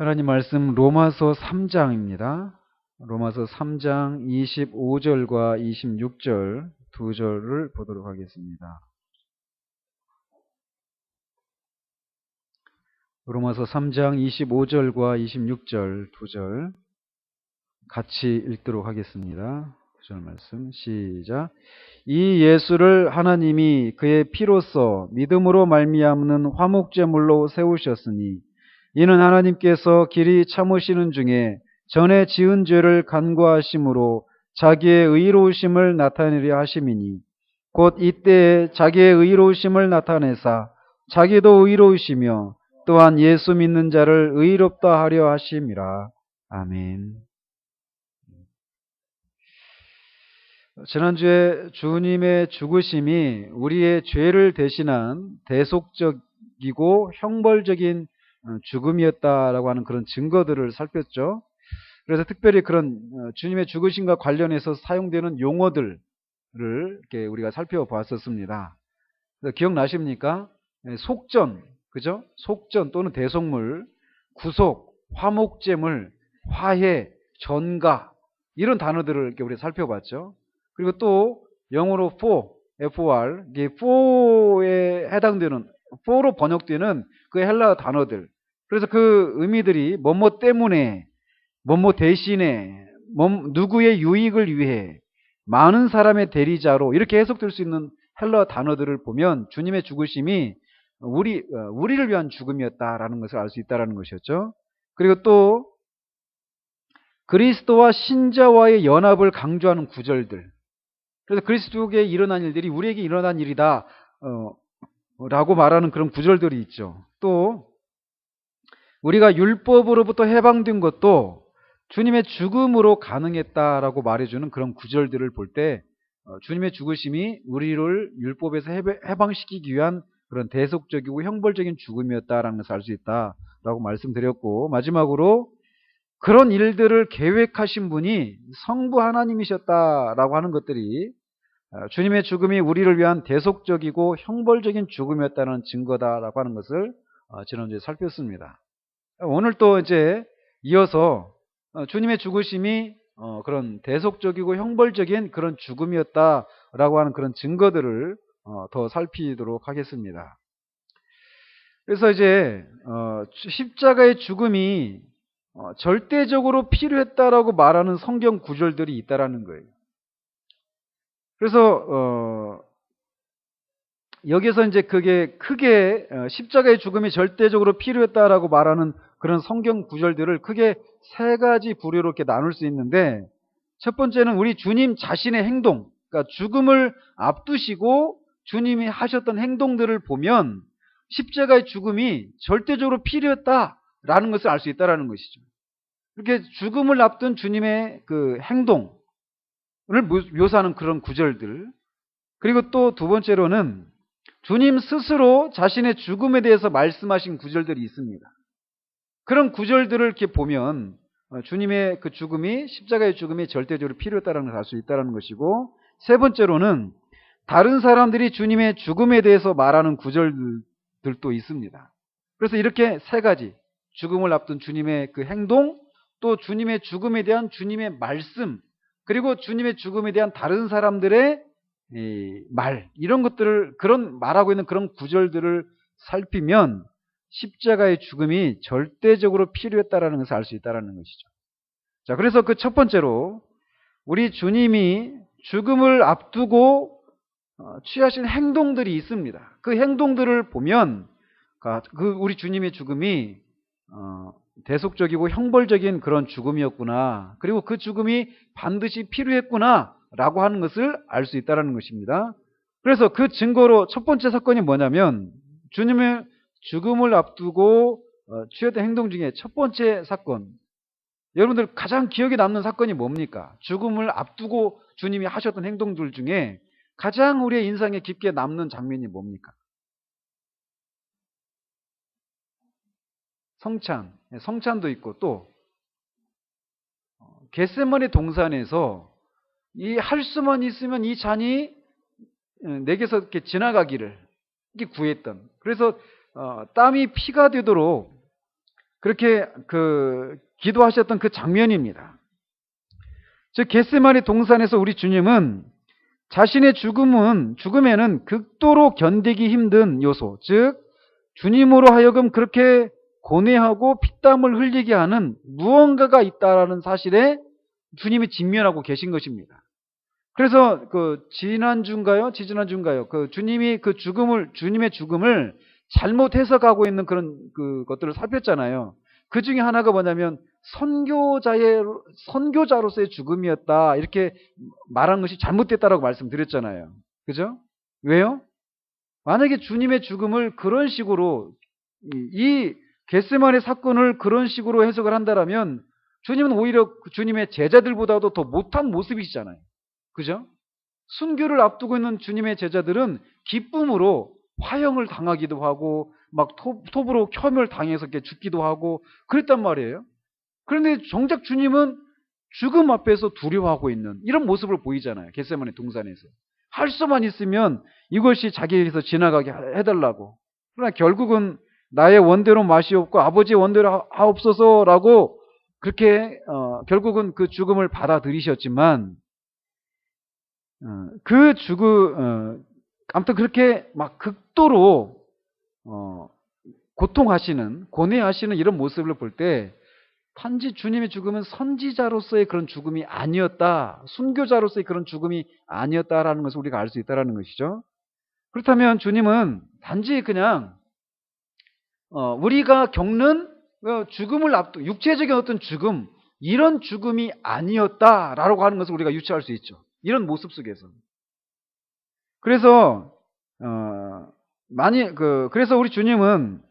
하나님 말씀 로마서 3장입니다. 로마서 3장 25절과 26절 두 절을 보도록 하겠습니다. 로마서 3장 25절과 26절 두 절 같이 읽도록 하겠습니다. 두 절 말씀 시작. 이 예수를 하나님이 그의 피로써 믿음으로 말미암는 화목제물로 세우셨으니 이는 하나님께서 길이 참으시는 중에 전에 지은 죄를 간구하심으로 자기의 의로우심을 나타내려 하심이니 곧 이때에 자기의 의로우심을 나타내사 자기도 의로우시며 또한 예수 믿는 자를 의롭다 하려 하심이라. 아멘. 지난주에 주님의 죽으심이 우리의 죄를 대신한 대속적이고 형벌적인 죽음이었다라고 하는 그런 증거들을 살폈죠. 그래서 특별히 그런 주님의 죽으심과 관련해서 사용되는 용어들을 이렇게 우리가 살펴보았었습니다. 기억나십니까? 속전, 그죠? 속전 또는 대속물, 구속, 화목제물, 화해, 전가 이런 단어들을 이렇게 우리가 살펴봤죠. 그리고 또 영어로 for, 이게 for에 해당되는 for로 번역되는 그 헬라어 단어들. 그래서 그 의미들이 뭐뭐 때문에, 뭐뭐 대신에, 누구의 유익을 위해, 많은 사람의 대리자로 이렇게 해석될 수 있는 헬라어 단어들을 보면 주님의 죽으심이 우리를 위한 죽음이었다라는 것을 알 수 있다라는 것이었죠. 그리고 또 그리스도와 신자와의 연합을 강조하는 구절들. 그래서 그리스도에게 일어난 일들이 우리에게 일어난 일이다 라고 말하는 그런 구절들이 있죠. 또 우리가 율법으로부터 해방된 것도 주님의 죽음으로 가능했다라고 말해주는 그런 구절들을 볼 때 주님의 죽으심이 우리를 율법에서 해방시키기 위한 그런 대속적이고 형벌적인 죽음이었다라는 것을 알 수 있다라고 말씀드렸고, 마지막으로 그런 일들을 계획하신 분이 성부 하나님이셨다라고 하는 것들이 주님의 죽음이 우리를 위한 대속적이고 형벌적인 죽음이었다는 증거다라고 하는 것을 지난주에 살폈습니다. 오늘 또 이제 이어서 주님의 죽으심이 그런 대속적이고 형벌적인 그런 죽음이었다라고 하는 그런 증거들을 더 살피도록 하겠습니다. 그래서 이제 십자가의 죽음이 절대적으로 필요했다라고 말하는 성경 구절들이 있다라는 거예요. 그래서 여기서 이제 그게 크게 십자가의 죽음이 절대적으로 필요했다라고 말하는 그런 성경 구절들을 크게 세 가지 부류로 이렇게 나눌 수 있는데, 첫 번째는 우리 주님 자신의 행동, 그러니까 죽음을 앞두시고 주님이 하셨던 행동들을 보면 십자가의 죽음이 절대적으로 필요했다라는 것을 알 수 있다라는 것이죠. 이렇게 죽음을 앞둔 주님의 그 행동을 묘사하는 그런 구절들. 그리고 또 두 번째로는 주님 스스로 자신의 죽음에 대해서 말씀하신 구절들이 있습니다. 그런 구절들을 이렇게 보면 주님의 그 죽음이, 십자가의 죽음이 절대적으로 필요했다는 것을 알 수 있다는 것이고, 세 번째로는 다른 사람들이 주님의 죽음에 대해서 말하는 구절들도 있습니다. 그래서 이렇게 세 가지, 죽음을 앞둔 주님의 그 행동, 또 주님의 죽음에 대한 주님의 말씀, 그리고 주님의 죽음에 대한 다른 사람들의 말, 이런 것들을, 그런 말하고 있는 그런 구절들을 살피면 십자가의 죽음이 절대적으로 필요했다라는 것을 알 수 있다라는 것이죠. 자, 그래서 그 첫 번째로 우리 주님이 죽음을 앞두고 취하신 행동들이 있습니다. 그 행동들을 보면 우리 주님의 죽음이 대속적이고 형벌적인 그런 죽음이었구나, 그리고 그 죽음이 반드시 필요했구나 라고 하는 것을 알 수 있다는 것입니다. 그래서 그 증거로 첫 번째 사건이 뭐냐면, 주님의 죽음을 앞두고 취했던 행동 중에 첫 번째 사건, 여러분들 가장 기억에 남는 사건이 뭡니까? 죽음을 앞두고 주님이 하셨던 행동들 중에 가장 우리의 인상에 깊게 남는 장면이 뭡니까? 성찬도 있고, 또 겟세마네 동산에서 이 할 수만 있으면 이 잔이 내게서 이렇게 지나가기를 이렇게 구했던, 그래서 땀이 피가 되도록 그렇게 기도하셨던 그 장면입니다. 즉 겟세마네 동산에서 우리 주님은 자신의 죽음에는 극도로 견디기 힘든 요소, 즉 주님으로 하여금 그렇게 고뇌하고 피땀을 흘리게 하는 무언가가 있다라는 사실에 주님이 직면하고 계신 것입니다. 그래서 지지난주인가요? 주님이 주님의 죽음을 잘못 해석하고 있는 그런 것들을 살폈잖아요. 그 중에 하나가 뭐냐면 선교자로서의 죽음이었다. 이렇게 말한 것이 잘못됐다라고 말씀드렸잖아요. 그죠? 왜요? 만약에 주님의 죽음을 그런 식으로 이 겟세마네 사건을 그런 식으로 해석을 한다라면 주님은 오히려 주님의 제자들보다도 더 못한 모습이시잖아요. 그죠? 순교를 앞두고 있는 주님의 제자들은 기쁨으로 화형을 당하기도 하고 막 톱으로 켬을 당해서 이렇게 죽기도 하고 그랬단 말이에요. 그런데 정작 주님은 죽음 앞에서 두려워하고 있는 이런 모습을 보이잖아요. 겟세마네 동산에서. 할 수만 있으면 이것이 자기에게서 지나가게 해달라고. 그러나 결국은 나의 원대로 마시옵고 아버지의 원대로 하옵소서라고 그렇게 결국은 그 죽음을 받아들이셨지만 아무튼 그렇게 막 극도로 고통하시는, 고뇌하시는 이런 모습을 볼 때 단지 주님의 죽음은 선지자로서의 그런 죽음이 아니었다, 순교자로서의 그런 죽음이 아니었다라는 것을 우리가 알 수 있다라는 것이죠. 그렇다면 주님은 단지 그냥 우리가 겪는 죽음을 육체적인 어떤 죽음, 이런 죽음이 아니었다라고 하는 것을 우리가 유추할 수 있죠. 이런 모습 속에서. 그래서 그래서 우리 주님은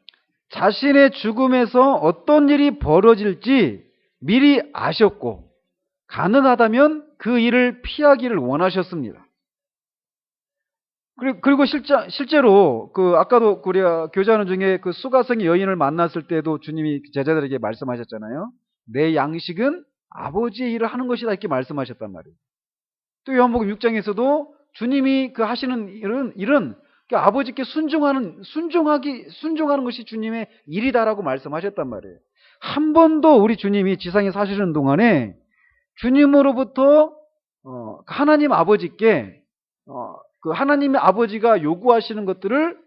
자신의 죽음에서 어떤 일이 벌어질지 미리 아셨고 가능하다면 그 일을 피하기를 원하셨습니다. 그리고 실제로 아까도 우리가 교제하는 중에 그 수가성의 여인을 만났을 때도 주님이 제자들에게 말씀하셨잖아요. 내 양식은 아버지의 일을 하는 것이다 이렇게 말씀하셨단 말이에요. 또 요한복음 6장에서도 주님이 하시는 일은 아버지께 순종하는 것이 주님의 일이다라고 말씀하셨단 말이에요. 한 번도 우리 주님이 지상에 사시는 동안에 주님으로부터 하나님 아버지께 하나님의 아버지가 요구하시는 것들을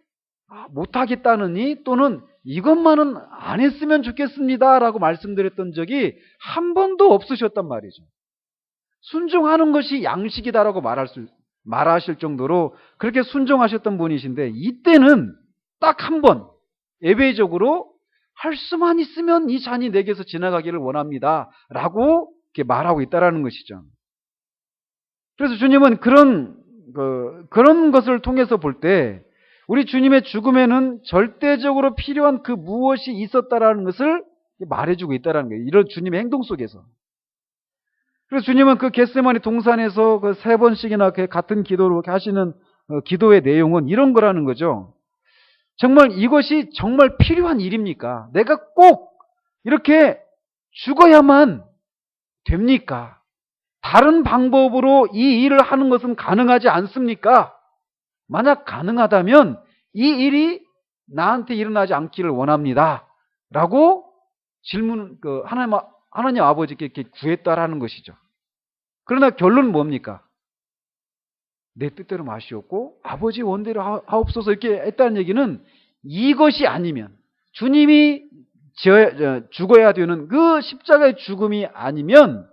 못하겠다느니 또는 이것만은 안 했으면 좋겠습니다라고 말씀드렸던 적이 한 번도 없으셨단 말이죠. 순종하는 것이 양식이다라고 말하실 정도로 그렇게 순종하셨던 분이신데 이때는 딱 한 번 예외적으로 할 수만 있으면 이 잔이 내게서 지나가기를 원합니다 라고 이렇게 말하고 있다라는 것이죠. 그래서 주님은 그런 것을 통해서 볼 때 우리 주님의 죽음에는 절대적으로 필요한 그 무엇이 있었다라는 것을 말해주고 있다라는 거예요. 이런 주님의 행동 속에서. 그래서 주님은 그 겟세마네 동산에서 3번씩이나 같은 기도로 하시는 기도의 내용은 이런 거라는 거죠. 정말 이것이 정말 필요한 일입니까? 내가 꼭 이렇게 죽어야만 됩니까? 다른 방법으로 이 일을 하는 것은 가능하지 않습니까? 만약 가능하다면 이 일이 나한테 일어나지 않기를 원합니다. 라고 하나님 아버지께 이렇게 구했다라는 것이죠. 그러나 결론은 뭡니까? 내 뜻대로 마시옵고 아버지 원대로 하옵소서 이렇게 했다는 얘기는 이것이 아니면 주님이 죽어야 되는 그 십자가의 죽음이 아니면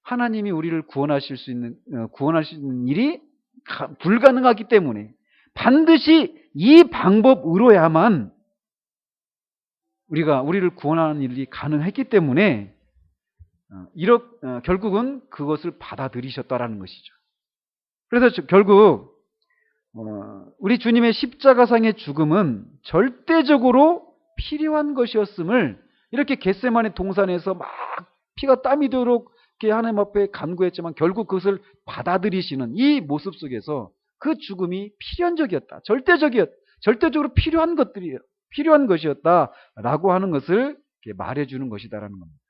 하나님이 우리를 구원하실 수 있는 일이 불가능하기 때문에 반드시 이 방법으로야만 우리를 구원하는 일이 가능했기 때문에 결국은 그것을 받아들이셨다라는 것이죠. 그래서 결국 우리 주님의 십자가상의 죽음은 절대적으로 필요한 것이었음을 이렇게 겟세마네 동산에서 막 피가 땀이 도록 하나님 앞에 간구했지만 결국 그것을 받아들이시는 이 모습 속에서 그 죽음이 필연적이었다. 절대적으로 필요한 것이었다라고 하는 것을 말해주는 것이다라는 겁니다.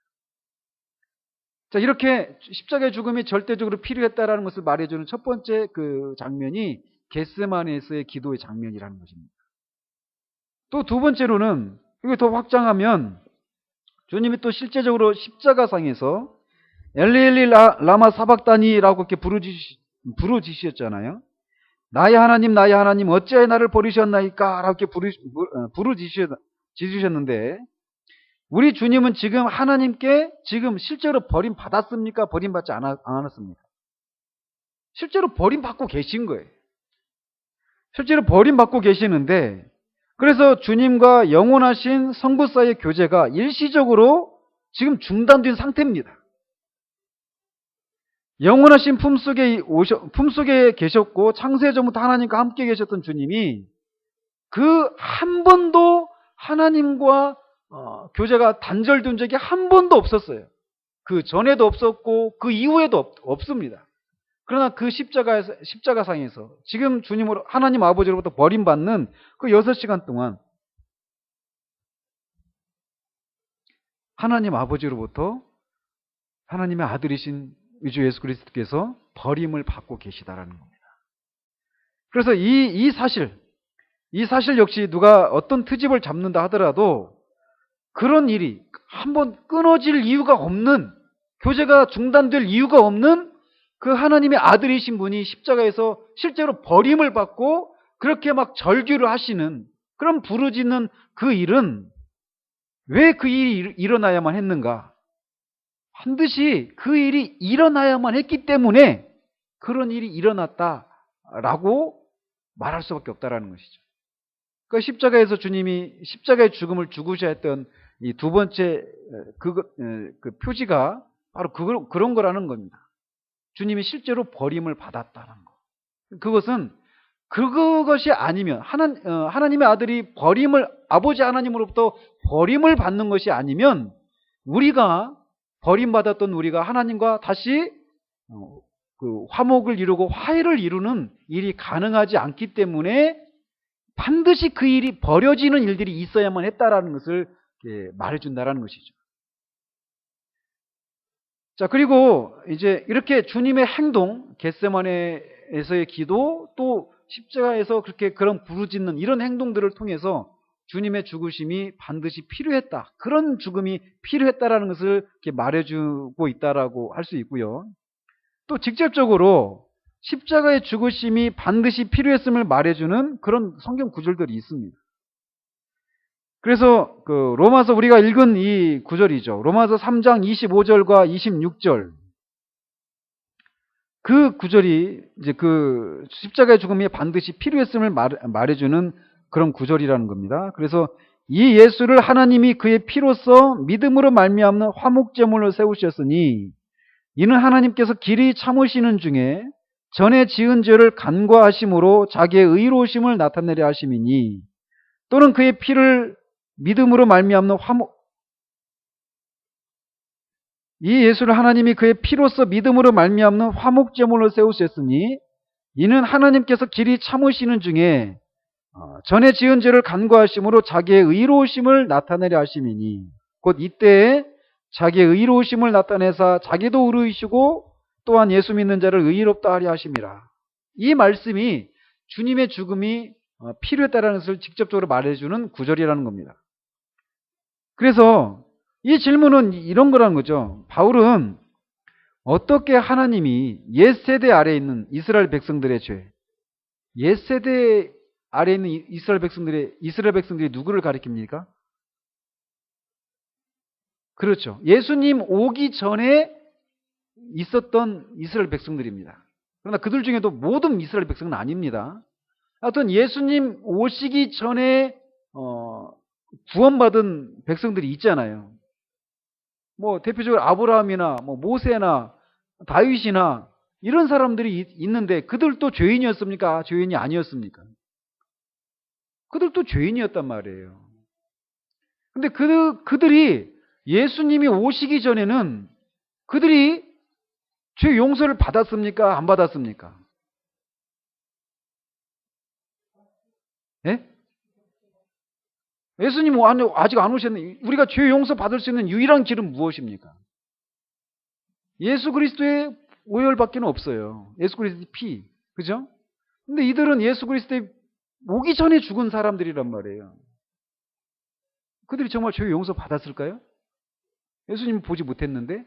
자, 이렇게 십자가의 죽음이 절대적으로 필요했다라는 것을 말해주는 첫 번째 그 장면이 겟세마네에서의 기도의 장면이라는 것입니다. 또 두 번째로는 이거 더 확장하면 주님이 또 실제적으로 십자가상에서 엘리 라마 사박다니라고 이렇게 부르짖으셨잖아요. 나의 하나님 어찌하여 나를 버리셨나이까? 라고 이렇게 부르짖으셨는데 우리 주님은 지금 하나님께 지금 실제로 버림받았습니까? 버림받지 않았습니까? 실제로 버림받고 계신 거예요. 실제로 버림받고 계시는데 그래서 주님과 영원하신 성부 사이의 교제가 일시적으로 지금 중단된 상태입니다. 영원하신 품속에 계셨고 창세 전부터 하나님과 함께 계셨던 주님이 그 한 번도 하나님과 교제가 단절된 적이 한 번도 없었어요. 그 전에도 없었고 그 이후에도 없습니다. 그러나 그 십자가상에서 지금 주님으로 하나님 아버지로부터 버림받는 그 6시간 동안 하나님 아버지로부터 하나님의 아들이신 우리 주 예수 그리스도께서 버림을 받고 계시다라는 겁니다. 그래서 이 사실 역시 누가 어떤 트집을 잡는다 하더라도 그런 일이 한번 끊어질 이유가 없는, 교제가 중단될 이유가 없는 그 하나님의 아들이신 분이 십자가에서 실제로 버림을 받고 그렇게 막 절규를 하시는 그런 부르짖는 그 일은 왜 그 일이 일어나야만 했는가? 반드시 그 일이 일어나야만 했기 때문에 그런 일이 일어났다라고 말할 수밖에 없다라는 것이죠. 그러니까 십자가에서 주님이 십자가의 죽음을 죽으셔야 했던 이 두 번째 그 표지가 바로 그런 거라는 겁니다. 주님이 실제로 버림을 받았다는 거. 그것은 그것이 아니면 하나님의 아들이 아버지 하나님으로부터 버림을 받는 것이 아니면 우리가 버림받았던 우리가 하나님과 다시 그 화목을 이루고 화해를 이루는 일이 가능하지 않기 때문에 반드시 그 일이 벌어지는 일들이 있어야만 했다라는 것을 말해준다라는 것이죠. 자, 그리고 이제 이렇게 주님의 행동, 겟세마네에서의 기도, 또 십자가에서 그런 부르짖는 이런 행동들을 통해서 주님의 죽으심이 반드시 필요했다. 그런 죽음이 필요했다라는 것을 이렇게 말해주고 있다라고 할 수 있고요. 또 직접적으로 십자가의 죽으심이 반드시 필요했음을 말해주는 그런 성경 구절들이 있습니다. 그래서 그 로마서 우리가 읽은 이 구절이죠. 로마서 3장 25절과 26절. 그 구절이 이제 그 십자가의 죽음이 반드시 필요했음을 말해주는 그런 구절이라는 겁니다. 그래서 이 예수를 하나님이 그의 피로써 믿음으로 말미암는 화목제물로 세우셨으니 이는 하나님께서 길이 참으시는 중에 전에 지은 죄를 간과하심으로 자기의 의로우심을 나타내려 하심이니 또는 그의 피를 믿음으로 말미암는 이 예수를 하나님이 그의 피로써 믿음으로 말미암는 화목제물로 세우셨으니 이는 하나님께서 길이 참으시는 중에 전에 지은 죄를 간과하심으로 자기의 의로우심을 나타내려 하심이니 곧 이때에 자기의 의로우심을 나타내사 자기도 의로우시고 또한 예수 믿는 자를 의롭다 하려 하심이라. 이 말씀이 주님의 죽음이 필요했다는 것을 직접적으로 말해주는 구절이라는 겁니다. 그래서 이 질문은 이런 거라는 거죠. 바울은 어떻게 하나님이 옛세대 아래에 있는 이스라엘 백성들의 죄, 옛세대 아래에 있는 이스라엘 백성들이 누구를 가리킵니까? 그렇죠. 예수님 오기 전에 있었던 이스라엘 백성들입니다. 그러나 그들 중에도 모든 이스라엘 백성은 아닙니다. 하여튼 예수님 오시기 전에 구원받은 백성들이 있잖아요. 뭐 대표적으로 아브라함이나 뭐 모세나 다윗이나 이런 사람들이 있는데 그들도 죄인이었습니까? 죄인이 아니었습니까? 그들도 죄인이었단 말이에요. 근데 그들이 예수님이 오시기 전에는 그들이 죄 용서를 받았습니까? 안 받았습니까? 예? 예수님 아직 안 오셨는데 우리가 죄 용서 받을 수 있는 유일한 길은 무엇입니까? 예수 그리스도의 오열밖에 없어요. 예수 그리스도의 피. 그죠? 근데 이들은 예수 그리스도의 오기 전에 죽은 사람들이란 말이에요. 그들이 정말 죄 용서 받았을까요? 예수님 보지 못했는데?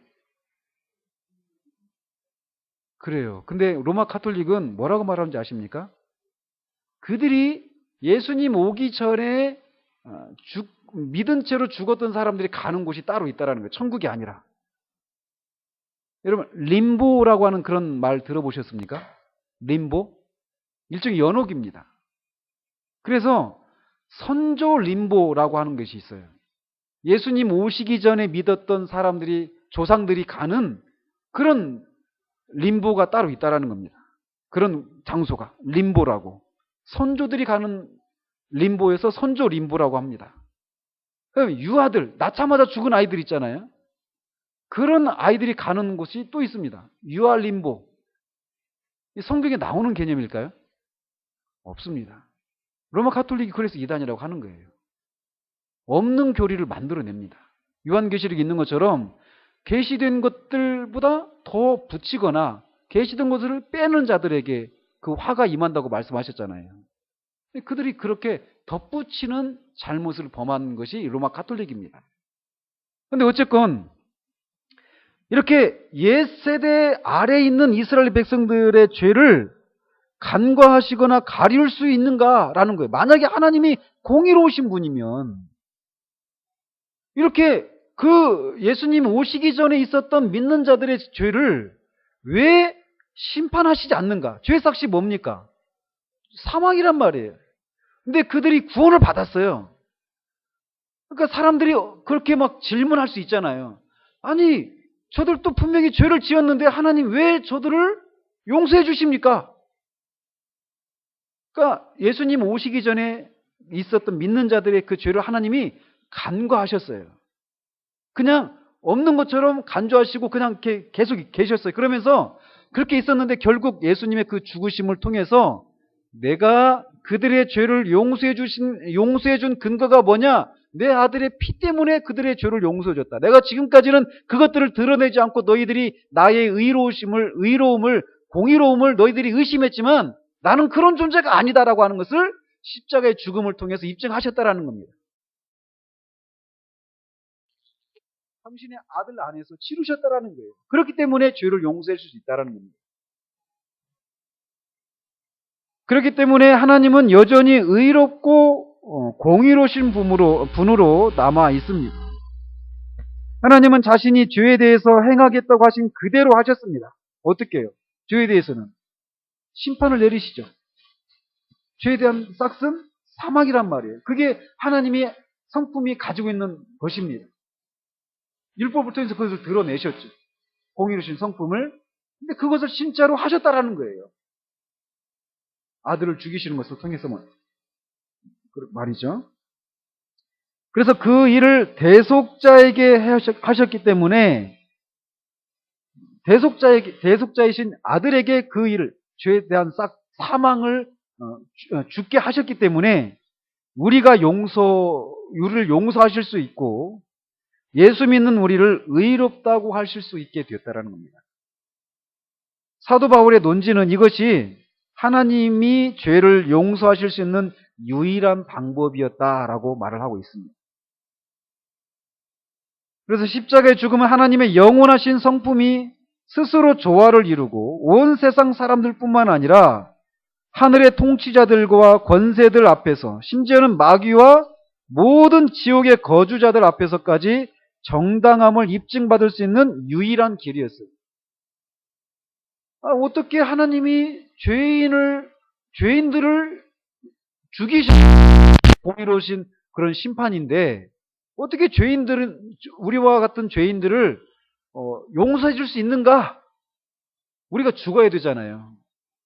그래요. 근데 로마 카톨릭은 뭐라고 말하는지 아십니까? 그들이 예수님 오기 전에 믿은 채로 죽었던 사람들이 가는 곳이 따로 있다라는 거예요. 천국이 아니라. 여러분, 림보라고 하는 그런 말 들어보셨습니까? 림보? 일종의 연옥입니다. 그래서 선조 림보라고 하는 것이 있어요. 예수님 오시기 전에 믿었던 사람들이, 조상들이 가는 그런 림보가 따로 있다라는 겁니다. 그런 장소가 림보라고. 선조들이 가는 림보에서 선조 림보라고 합니다. 유아들, 낳자마자 죽은 아이들 있잖아요. 그런 아이들이 가는 곳이 또 있습니다. 유아 림보. 성경에 나오는 개념일까요? 없습니다. 로마 카톨릭이 그래서 이단이라고 하는 거예요. 없는 교리를 만들어냅니다. 요한계시록에 있는 것처럼 계시된 것들보다 더 붙이거나 계시된 것을 빼는 자들에게 그 화가 임한다고 말씀하셨잖아요. 그들이 그렇게 덧붙이는 잘못을 범한 것이 로마 카톨릭입니다. 그런데 어쨌건 이렇게 옛세대 아래에 있는 이스라엘 백성들의 죄를 간과하시거나 가릴 수 있는가라는 거예요. 만약에 하나님이 공의로우신 분이면 이렇게 그 예수님 오시기 전에 있었던 믿는 자들의 죄를 왜 심판하시지 않는가? 죄의 삭시 뭡니까? 사망이란 말이에요. 근데 그들이 구원을 받았어요. 그러니까 사람들이 그렇게 막 질문할 수 있잖아요. 아니, 저들도 분명히 죄를 지었는데 하나님 왜 저들을 용서해 주십니까? 그러니까 예수님 오시기 전에 있었던 믿는 자들의 그 죄를 하나님이 간과하셨어요. 그냥 없는 것처럼 간주하시고 그냥 이렇게 계속 계셨어요. 그러면서 그렇게 있었는데 결국 예수님의 그 죽으심을 통해서 내가 그들의 죄를 용서해 준 근거가 뭐냐? 내 아들의 피 때문에 그들의 죄를 용서해 줬다. 내가 지금까지는 그것들을 드러내지 않고 너희들이 나의 의로움을, 공의로움을 너희들이 의심했지만 나는 그런 존재가 아니다라고 하는 것을 십자가의 죽음을 통해서 입증하셨다라는 겁니다. 당신의 아들 안에서 치르셨다라는 거예요. 그렇기 때문에 죄를 용서해 줄 수 있다라는 겁니다. 그렇기 때문에 하나님은 여전히 의롭고 공의로우신 분으로 남아 있습니다. 하나님은 자신이 죄에 대해서 행하겠다고 하신 그대로 하셨습니다. 어떻게 해요? 죄에 대해서는 심판을 내리시죠. 죄에 대한 싹슨 사망이란 말이에요. 그게 하나님의 성품이 가지고 있는 것입니다. 율법을 통해서 그것을 드러내셨죠. 공의로우신 성품을. 근데 그것을 진짜로 하셨다라는 거예요. 아들을 죽이시는 것을 통해서만 말이죠. 그래서 그 일을 대속자에게 하셨기 때문에 대속자이신 아들에게 그 일을, 죄에 대한 사망을 죽게 하셨기 때문에 우리를 용서하실 수 있고 예수 믿는 우리를 의롭다고 하실 수 있게 되었다라는 겁니다. 사도 바울의 논지는 이것이 하나님이 죄를 용서하실 수 있는 유일한 방법이었다라고 말을 하고 있습니다. 그래서 십자가의 죽음은 하나님의 영원하신 성품이 스스로 조화를 이루고 온 세상 사람들뿐만 아니라 하늘의 통치자들과 권세들 앞에서, 심지어는 마귀와 모든 지옥의 거주자들 앞에서까지 정당함을 입증받을 수 있는 유일한 길이었어요. 어떻게 하나님이 죄인들을 죽이신 공의로우신 그런 심판인데 어떻게 우리와 같은 죄인들을 용서해 줄 수 있는가? 우리가 죽어야 되잖아요.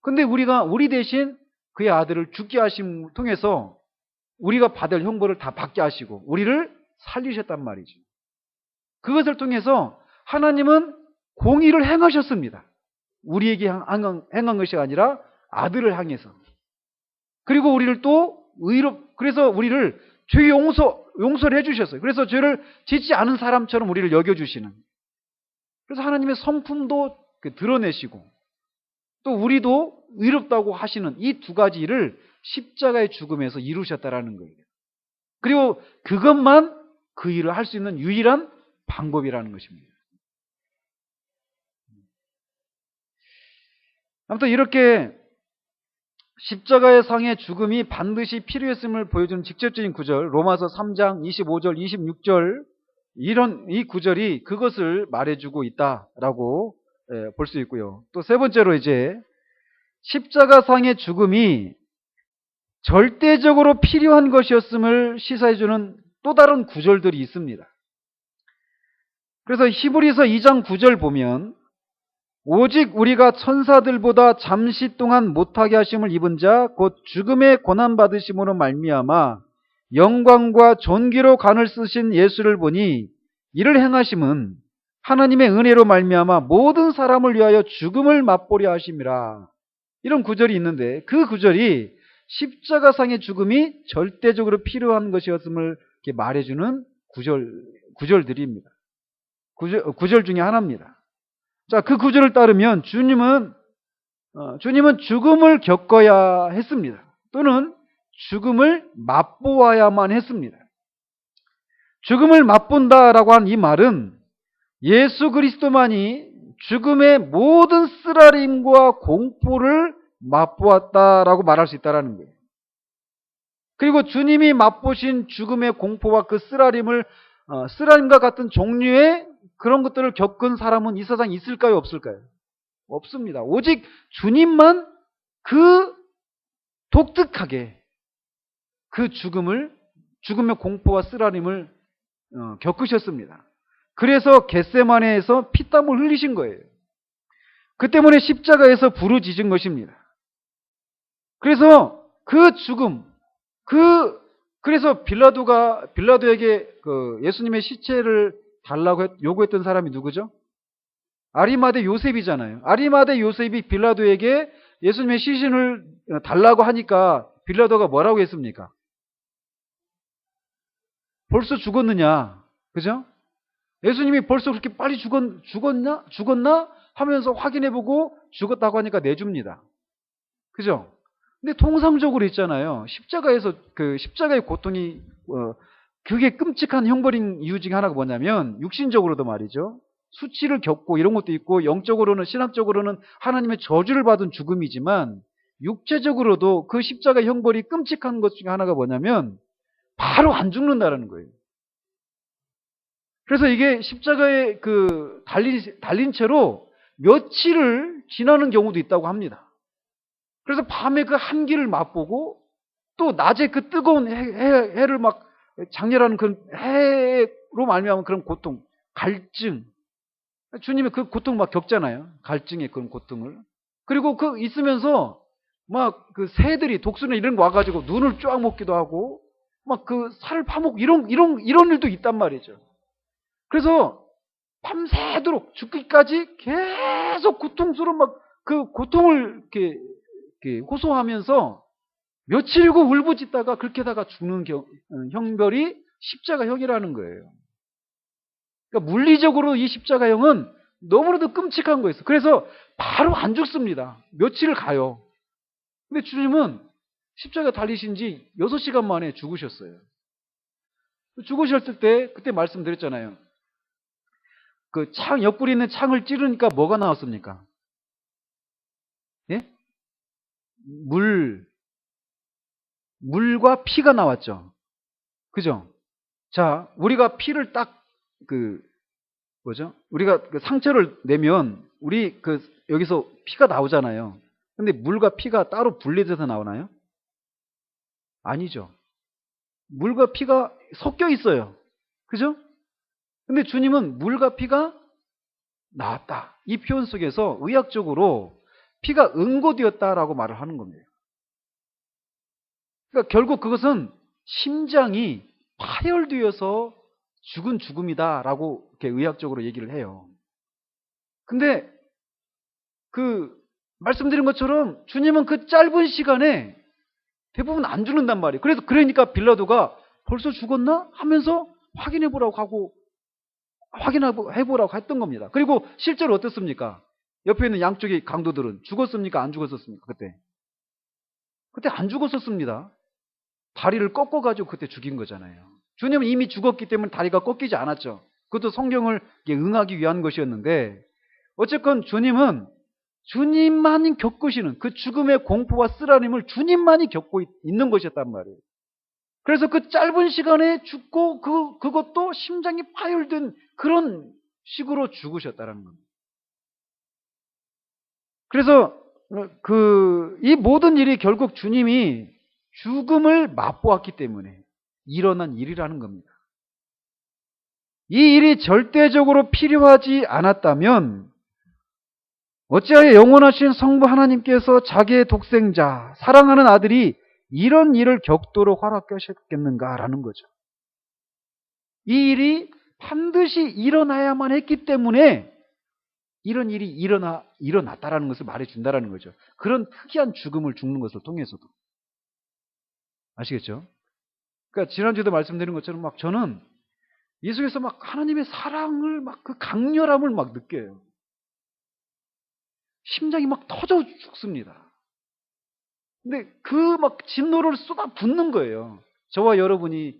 근데 우리 대신 그의 아들을 죽게 하심을 통해서 우리가 받을 형벌을 다 받게 하시고 우리를 살리셨단 말이죠. 그것을 통해서 하나님은 공의를 행하셨습니다. 우리에게 행한 것이 아니라 아들을 향해서. 그리고 우리를 또 그래서 우리를 죄 용서를 해주셨어요. 그래서 죄를 짓지 않은 사람처럼 우리를 여겨주시는. 그래서 하나님의 성품도 드러내시고 또 우리도 의롭다고 하시는 이 두 가지 일을 십자가의 죽음에서 이루셨다라는 거예요. 그리고 그것만 그 일을 할 수 있는 유일한 방법이라는 것입니다. 아무튼 이렇게 십자가의 상의 죽음이 반드시 필요했음을 보여주는 직접적인 구절, 로마서 3장 25절, 26절, 이 구절이 그것을 말해주고 있다라고 볼 수 있고요. 또 세 번째로 이제 십자가상의 죽음이 절대적으로 필요한 것이었음을 시사해주는 또 다른 구절들이 있습니다. 그래서 히브리서 2장 9절 보면 오직 우리가 천사들보다 잠시 동안 못하게 하심을 입은 자 곧 죽음의 고난받으심으로 말미암아 영광과 존귀로 간을 쓰신 예수를 보니 이를 행하심은 하나님의 은혜로 말미암아 모든 사람을 위하여 죽음을 맛보려 하심이라. 이런 구절이 있는데 그 구절이 십자가상의 죽음이 절대적으로 필요한 것이었음을 이렇게 말해주는 구절들입니다. 구절 중에 하나입니다. 자, 그 구절을 따르면 주님은 죽음을 겪어야 했습니다. 또는 죽음을 맛보아야만 했습니다. 죽음을 맛본다라고 한 이 말은 예수 그리스도만이 죽음의 모든 쓰라림과 공포를 맛보았다라고 말할 수 있다는 거예요. 그리고 주님이 맛보신 죽음의 공포와 그 쓰라림과 같은 종류의 그런 것들을 겪은 사람은 이 세상에 있을까요? 없을까요? 없습니다. 오직 주님만 그 독특하게 그 죽음의 공포와 쓰라림을 겪으셨습니다. 그래서 겟세마네에서 피땀을 흘리신 거예요. 그 때문에 십자가에서 부르짖은 것입니다. 그래서 그 죽음, 그래서 빌라도에게 그 예수님의 시체를 달라고 요구했던 사람이 누구죠? 아리마대 요셉이잖아요. 아리마대 요셉이 빌라도에게 예수님의 시신을 달라고 하니까 빌라도가 뭐라고 했습니까? 벌써 죽었느냐? 그죠? 예수님이 벌써 그렇게 빨리 죽었나? 하면서 확인해보고 죽었다고 하니까 내줍니다. 그죠? 근데 통상적으로 있잖아요. 십자가의 고통이, 그게 끔찍한 형벌인 이유 중에 하나가 뭐냐면, 육신적으로도 말이죠. 수치를 겪고 이런 것도 있고, 영적으로는, 신학적으로는 하나님의 저주를 받은 죽음이지만, 육체적으로도 그 십자가 형벌이 끔찍한 것 중에 하나가 뭐냐면, 바로 안 죽는다라는 거예요. 그래서 이게 십자가에 달린 채로 며칠을 지나는 경우도 있다고 합니다. 그래서 밤에 그 한기를 맛보고 또 낮에 그 뜨거운 해를 막 장렬하는 그런 해로 말미암은 그런 고통, 갈증. 주님이 그 고통 막 겪잖아요. 갈증의 그런 고통을. 그리고 그 있으면서 막 그 새들이 독수리 이런 거 와가지고 눈을 쫙 먹기도 하고 막 그 살을 파먹고 이런 일도 있단 말이죠. 그래서 밤새도록 죽기까지 계속 고통스러운 막 그 고통을 이렇게 호소하면서 며칠고 울부짖다가 그렇게다가 죽는 형벌이 십자가형이라는 거예요. 그러니까 물리적으로 이 십자가형은 너무나도 끔찍한 거였어요. 그래서 바로 안 죽습니다. 며칠을 가요. 근데 주님은 십자가 달리신 지 6시간 만에 죽으셨어요. 죽으셨을 때 그때 말씀드렸잖아요. 그 옆구리 있는 창을 찌르니까 뭐가 나왔습니까? 예? 물과 피가 나왔죠. 그죠? 자, 우리가 피를 우리가 그 상처를 내면 여기서 피가 나오잖아요. 근데 물과 피가 따로 분리돼서 나오나요? 아니죠. 물과 피가 섞여 있어요. 그죠? 근데 주님은 물과 피가 나왔다. 이 표현 속에서 의학적으로 피가 응고되었다라고 말을 하는 겁니다. 그러니까 결국 그것은 심장이 파열되어서 죽은 죽음이다라고 이렇게 의학적으로 얘기를 해요. 근데 말씀드린 것처럼 주님은 그 짧은 시간에 대부분 안 죽는단 말이에요. 그러니까 빌라도가 벌써 죽었나? 하면서 확인해보라고 했던 겁니다. 그리고 실제로 어떻습니까? 옆에 있는 양쪽의 강도들은 죽었습니까? 안 죽었었습니까? 그때 안 죽었었습니다. 다리를 꺾어가지고 그때 죽인 거잖아요. 주님은 이미 죽었기 때문에 다리가 꺾이지 않았죠. 그것도 성경을 응하기 위한 것이었는데 어쨌건 주님은 주님만이 겪으시는 그 죽음의 공포와 쓰라림을 주님만이 겪고 있는 것이었단 말이에요. 그래서 그 짧은 시간에 죽고 그것도 심장이 파열된 그런 식으로 죽으셨다는 겁니다. 그래서 이 모든 일이 결국 주님이 죽음을 맛보았기 때문에 일어난 일이라는 겁니다. 이 일이 절대적으로 필요하지 않았다면 어찌하여 영원하신 성부 하나님께서 자기의 독생자, 사랑하는 아들이 이런 일을 겪도록 허락하셨겠는가라는 거죠. 이 일이 반드시 일어나야만 했기 때문에 이런 일이 일어났다라는 것을 말해준다라는 거죠. 그런 특이한 죽음을 죽는 것을 통해서도. 아시겠죠? 그러니까 지난주에도 말씀드린 것처럼 저는 이 속에서 하나님의 사랑을 그 강렬함을 느껴요. 심장이 터져 죽습니다. 근데 그 진노를 쏟아 붓는 거예요. 저와 여러분이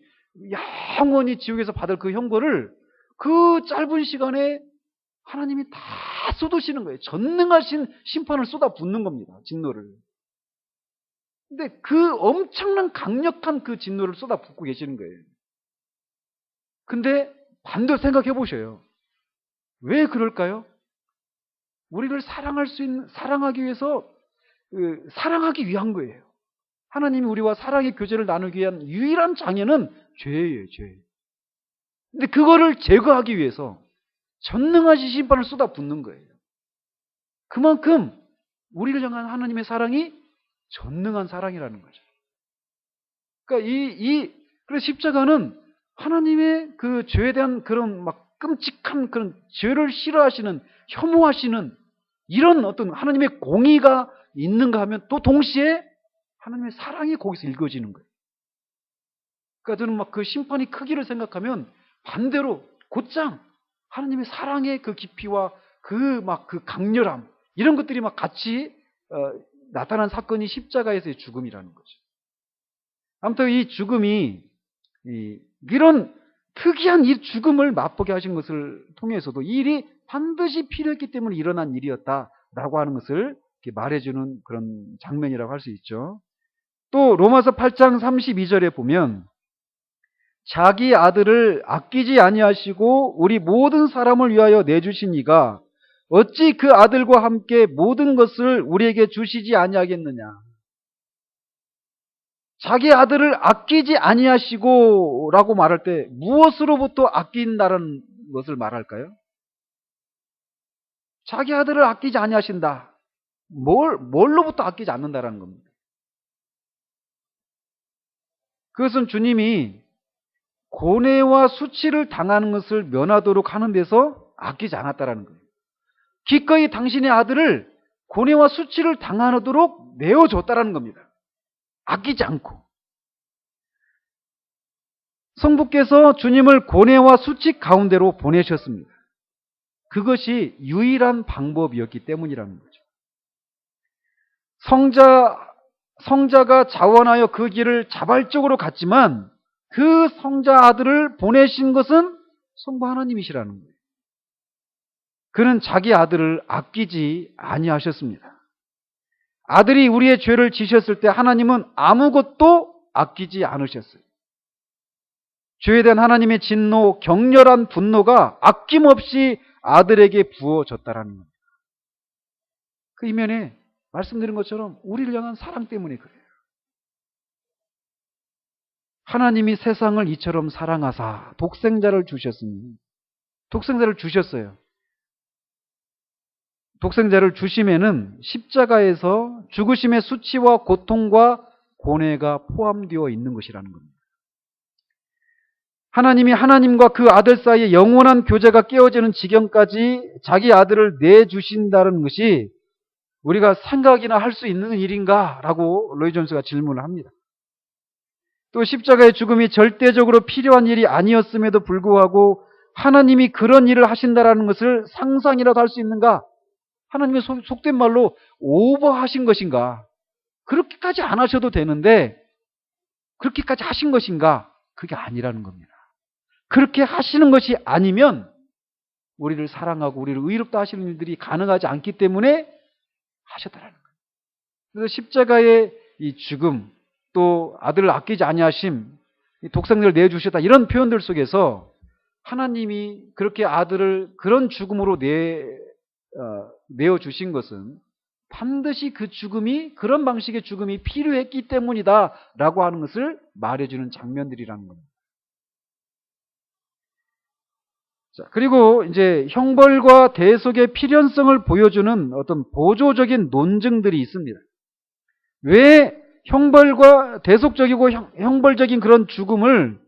영원히 지옥에서 받을 그 형벌을 그 짧은 시간에 하나님이 다 쏟으시는 거예요. 전능하신 심판을 쏟아 붓는 겁니다. 진노를. 근데 그 엄청난 강력한 그 진노를 쏟아 붓고 계시는 거예요. 근데 반대로 생각해 보셔요. 왜 그럴까요? 우리를 사랑하기 위해서 사랑하기 위한 거예요. 하나님이 우리와 사랑의 교제를 나누기 위한 유일한 장애는 죄예요, 죄. 근데 그거를 제거하기 위해서 전능하신 심판을 쏟아 붓는 거예요. 그만큼 우리를 향한 하나님의 사랑이 전능한 사랑이라는 거죠. 그러니까 그래서 십자가는 하나님의 그 죄에 대한 그런 끔찍한 그런 죄를 싫어하시는, 혐오하시는 이런 어떤 하나님의 공의가 있는가 하면 또 동시에 하나님의 사랑이 거기서 읽어지는 거예요. 그러니까 저는 그 심판의 크기를 생각하면 반대로 곧장 하나님의 사랑의 그 깊이와 그 강렬함 이런 것들이 같이 나타난 사건이 십자가에서의 죽음이라는 거죠. 아무튼 이 죽음이 이런 특이한 이 죽음을 맛보게 하신 것을 통해서도 이 일이 반드시 필요했기 때문에 일어난 일이었다라고 하는 것을 말해주는 그런 장면이라고 할 수 있죠. 또 로마서 8장 32절에 보면 자기 아들을 아끼지 아니하시고 우리 모든 사람을 위하여 내주신 이가 어찌 그 아들과 함께 모든 것을 우리에게 주시지 아니하겠느냐. 자기 아들을 아끼지 아니하시고 라고 말할 때 무엇으로부터 아낀다는 것을 말할까요? 자기 아들을 아끼지 아니하신다. 뭘로부터 아끼지 않는다라는 겁니다. 그것은 주님이 고뇌와 수치를 당하는 것을 면하도록 하는 데서 아끼지 않았다라는 거예요. 기꺼이 당신의 아들을 고뇌와 수치를 당하도록 내어줬다라는 겁니다. 아끼지 않고. 성부께서 주님을 고뇌와 수치 가운데로 보내셨습니다. 그것이 유일한 방법이었기 때문이라는 거죠. 성자가 자원하여 그 길을 자발적으로 갔지만 그 성자 아들을 보내신 것은 성부 하나님이시라는 거예요. 그는 자기 아들을 아끼지 아니하셨습니다. 아들이 우리의 죄를 지셨을 때 하나님은 아무것도 아끼지 않으셨어요. 죄에 대한 하나님의 진노, 격렬한 분노가 아낌없이 아들에게 부어졌다라는 겁니다. 그 이면에 말씀드린 것처럼 우리를 향한 사랑 때문에 그래요. 하나님이 세상을 이처럼 사랑하사 독생자를 주셨으니 독생자를 주셨어요. 독생자를 주심에는 십자가에서 죽으심의 수치와 고통과 고뇌가 포함되어 있는 것이라는 겁니다. 하나님이 하나님과 그 아들 사이에 영원한 교제가 깨어지는 지경까지 자기 아들을 내주신다는 것이 우리가 생각이나 할 수 있는 일인가? 라고 로이 존스가 질문을 합니다. 또 십자가의 죽음이 절대적으로 필요한 일이 아니었음에도 불구하고 하나님이 그런 일을 하신다라는 것을 상상이라도 할 수 있는가? 하나님의 속된 말로 오버하신 것인가? 그렇게까지 안 하셔도 되는데 그렇게까지 하신 것인가? 그게 아니라는 겁니다. 그렇게 하시는 것이 아니면 우리를 사랑하고 우리를 의롭다 하시는 일들이 가능하지 않기 때문에 하셨다라는 거예요. 그래서 십자가의 이 죽음, 또 아들을 아끼지 아니하심, 독생자를 내어주셨다, 이런 표현들 속에서 하나님이 그렇게 아들을 그런 죽음으로 내어주신 것은 반드시 그 죽음이, 그런 방식의 죽음이 필요했기 때문이다라고 하는 것을 말해주는 장면들이라는 겁니다. 자, 그리고 이제 형벌과 대속의 필연성을 보여주는 어떤 보조적인 논증들이 있습니다. 왜 형벌과 대속적이고 형벌적인 그런 죽음을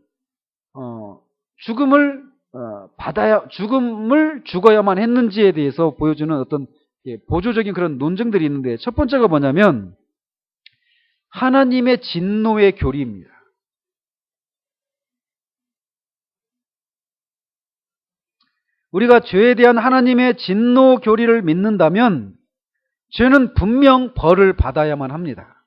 죽어야만 했는지에 대해서 보여주는 어떤 보조적인 그런 논증들이 있는데, 첫 번째가 뭐냐면 하나님의 진노의 교리입니다. 우리가 죄에 대한 하나님의 진노 교리를 믿는다면 죄는 분명 벌을 받아야만 합니다.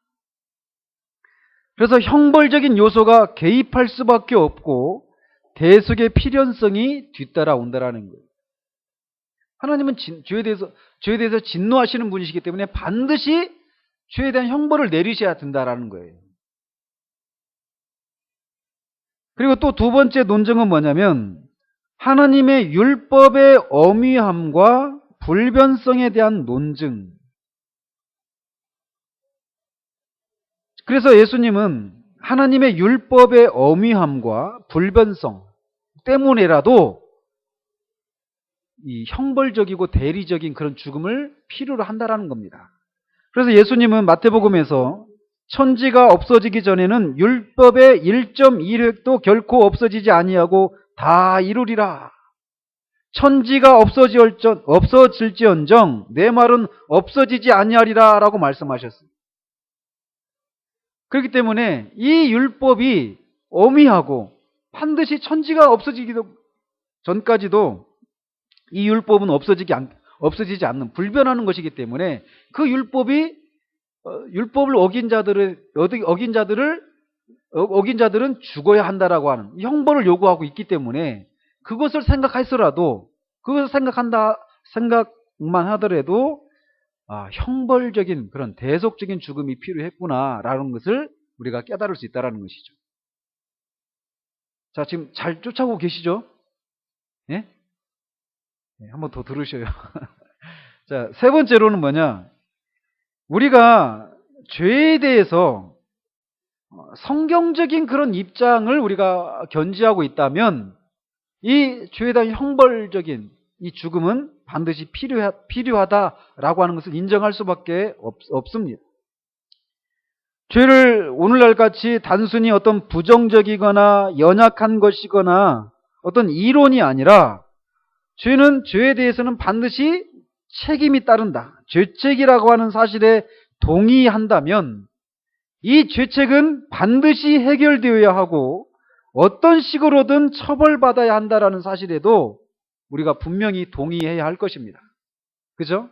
그래서 형벌적인 요소가 개입할 수밖에 없고 대속의 필연성이 뒤따라온다라는 거예요. 하나님은 죄에 대해서 진노하시는 분이시기 때문에 반드시 죄에 대한 형벌을 내리셔야 된다라는 거예요. 그리고 또 두 번째 논증은 뭐냐면 하나님의 율법의 엄위함과 불변성에 대한 논증. 그래서 예수님은 하나님의 율법의 엄위함과 불변성 때문에라도 이 형벌적이고 대리적인 그런 죽음을 필요로 한다라는 겁니다. 그래서 예수님은 마태복음에서 천지가 없어지기 전에는 율법의 1.1획도 결코 없어지지 아니하고 다 이루리라. 천지가 없어질지언정 내 말은 없어지지 아니하리라 라고 말씀하셨습니다. 그렇기 때문에 이 율법이 엄위하고 반드시 천지가 없어지기도 전까지도 이 율법은 없어지지 않는, 불변하는 것이기 때문에 그 율법을 어긴 자들은 죽어야 한다라고 하는 형벌을 요구하고 있기 때문에 그것을 생각만 하더라도 형벌적인 그런 대속적인 죽음이 필요했구나라는 것을 우리가 깨달을 수 있다는 것이죠. 자, 지금 잘 쫓아오고 계시죠? 예? 네, 한번 더 들으셔요. 자, 세 번째로는 뭐냐? 우리가 죄에 대해서 성경적인 그런 입장을 우리가 견지하고 있다면 이 죄에 대한 형벌적인 이 죽음은 반드시 필요하다라고 하는 것을 인정할 수밖에 없습니다. 죄를 오늘날 같이 단순히 어떤 부정적이거나 연약한 것이거나 어떤 이론이 아니라 죄는 죄에 대해서는 반드시 책임이 따른다. 죄책이라고 하는 사실에 동의한다면 이 죄책은 반드시 해결되어야 하고 어떤 식으로든 처벌받아야 한다라는 사실에도 우리가 분명히 동의해야 할 것입니다. 그죠?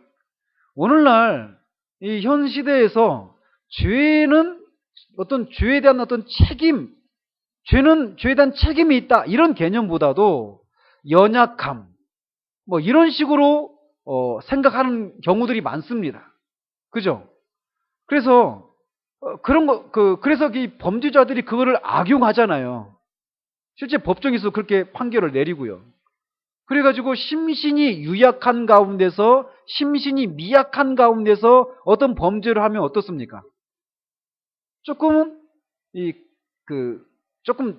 오늘날 이 현 시대에서 죄는 어떤 죄에 대한 어떤 책임, 죄에 대한 책임이 있다 이런 개념보다도 연약함 뭐 이런 식으로 생각하는 경우들이 많습니다. 그죠? 그래서 그래서 이 범죄자들이 그거를 악용하잖아요. 실제 법정에서 그렇게 판결을 내리고요. 그래가지고 심신이 유약한 가운데서, 심신이 미약한 가운데서 어떤 범죄를 하면 어떻습니까? 조금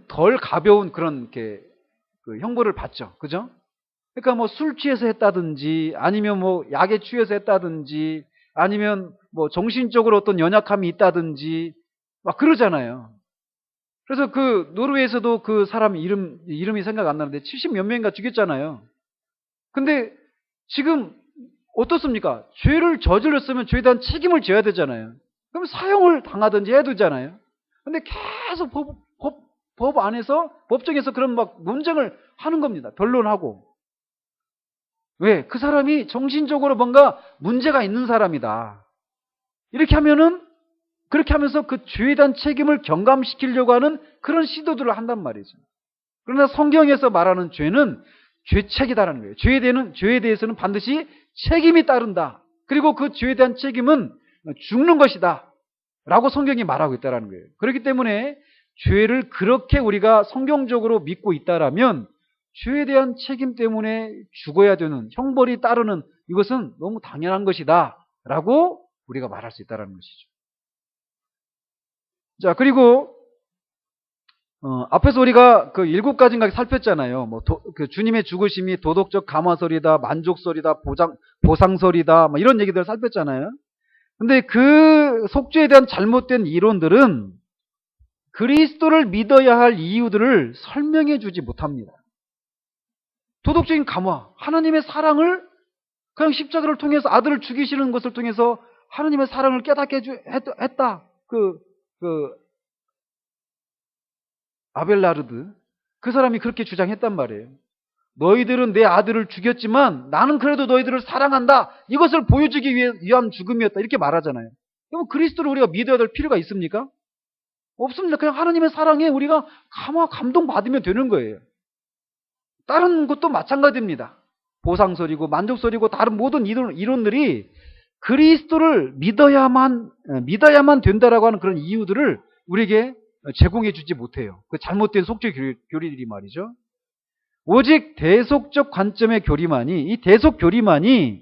덜 가벼운 그런 형벌을 받죠. 그죠? 그러니까 뭐 술 취해서 했다든지, 아니면 뭐 약에 취해서 했다든지, 아니면 뭐 정신적으로 어떤 연약함이 있다든지, 막 그러잖아요. 그래서 노르웨이에서도 그 사람 이름이 생각 안 나는데 70몇 명인가 죽였잖아요. 근데 지금 어떻습니까? 죄를 저질렀으면 죄에 대한 책임을 져야 되잖아요. 그럼 사형을 당하든지 해야 되잖아요. 근데 계속 법 안에서, 법정에서 그런 막 논쟁을 하는 겁니다. 변론하고. 왜? 그 사람이 정신적으로 뭔가 문제가 있는 사람이다. 그렇게 하면서 그 죄에 대한 책임을 경감시키려고 하는 그런 시도들을 한단 말이죠. 그러나 성경에서 말하는 죄는 죄책이다라는 거예요. 죄에 대해서는 반드시 책임이 따른다. 그리고 그 죄에 대한 책임은 죽는 것이다. 라고 성경이 말하고 있다는 거예요. 그렇기 때문에 죄를 그렇게 우리가 성경적으로 믿고 있다라면 죄에 대한 책임 때문에 죽어야 되는, 형벌이 따르는, 이것은 너무 당연한 것이다. 라고 우리가 말할 수 있다는 것이죠. 자, 그리고 앞에서 우리가 그 7가지인가 살폈잖아요. 그 주님의 죽으심이 도덕적 감화설이다, 만족설이다, 보상설이다, 이런 얘기들 살폈잖아요. 근데 그 속죄에 대한 잘못된 이론들은 그리스도를 믿어야 할 이유들을 설명해 주지 못합니다. 도덕적인 감화, 하나님의 사랑을 그냥 십자가를 통해서 아들을 죽이시는 것을 통해서 하나님의 사랑을 깨닫게 했다. 아벨라르드, 그 사람이 그렇게 주장했단 말이에요. 너희들은 내 아들을 죽였지만 나는 그래도 너희들을 사랑한다. 이것을 보여주기 위한 죽음이었다. 이렇게 말하잖아요. 그럼 그리스도를 우리가 믿어야 될 필요가 있습니까? 없습니다. 그냥 하나님의 사랑에 우리가 감동받으면 되는 거예요. 다른 것도 마찬가지입니다. 보상설이고 만족설이고 다른 모든 이론들이 그리스도를 믿어야만 된다라고 하는 그런 이유들을 우리에게 제공해 주지 못해요. 그 잘못된 속죄 교리들이 말이죠. 오직 대속적 관점의 교리만이, 이 대속 교리만이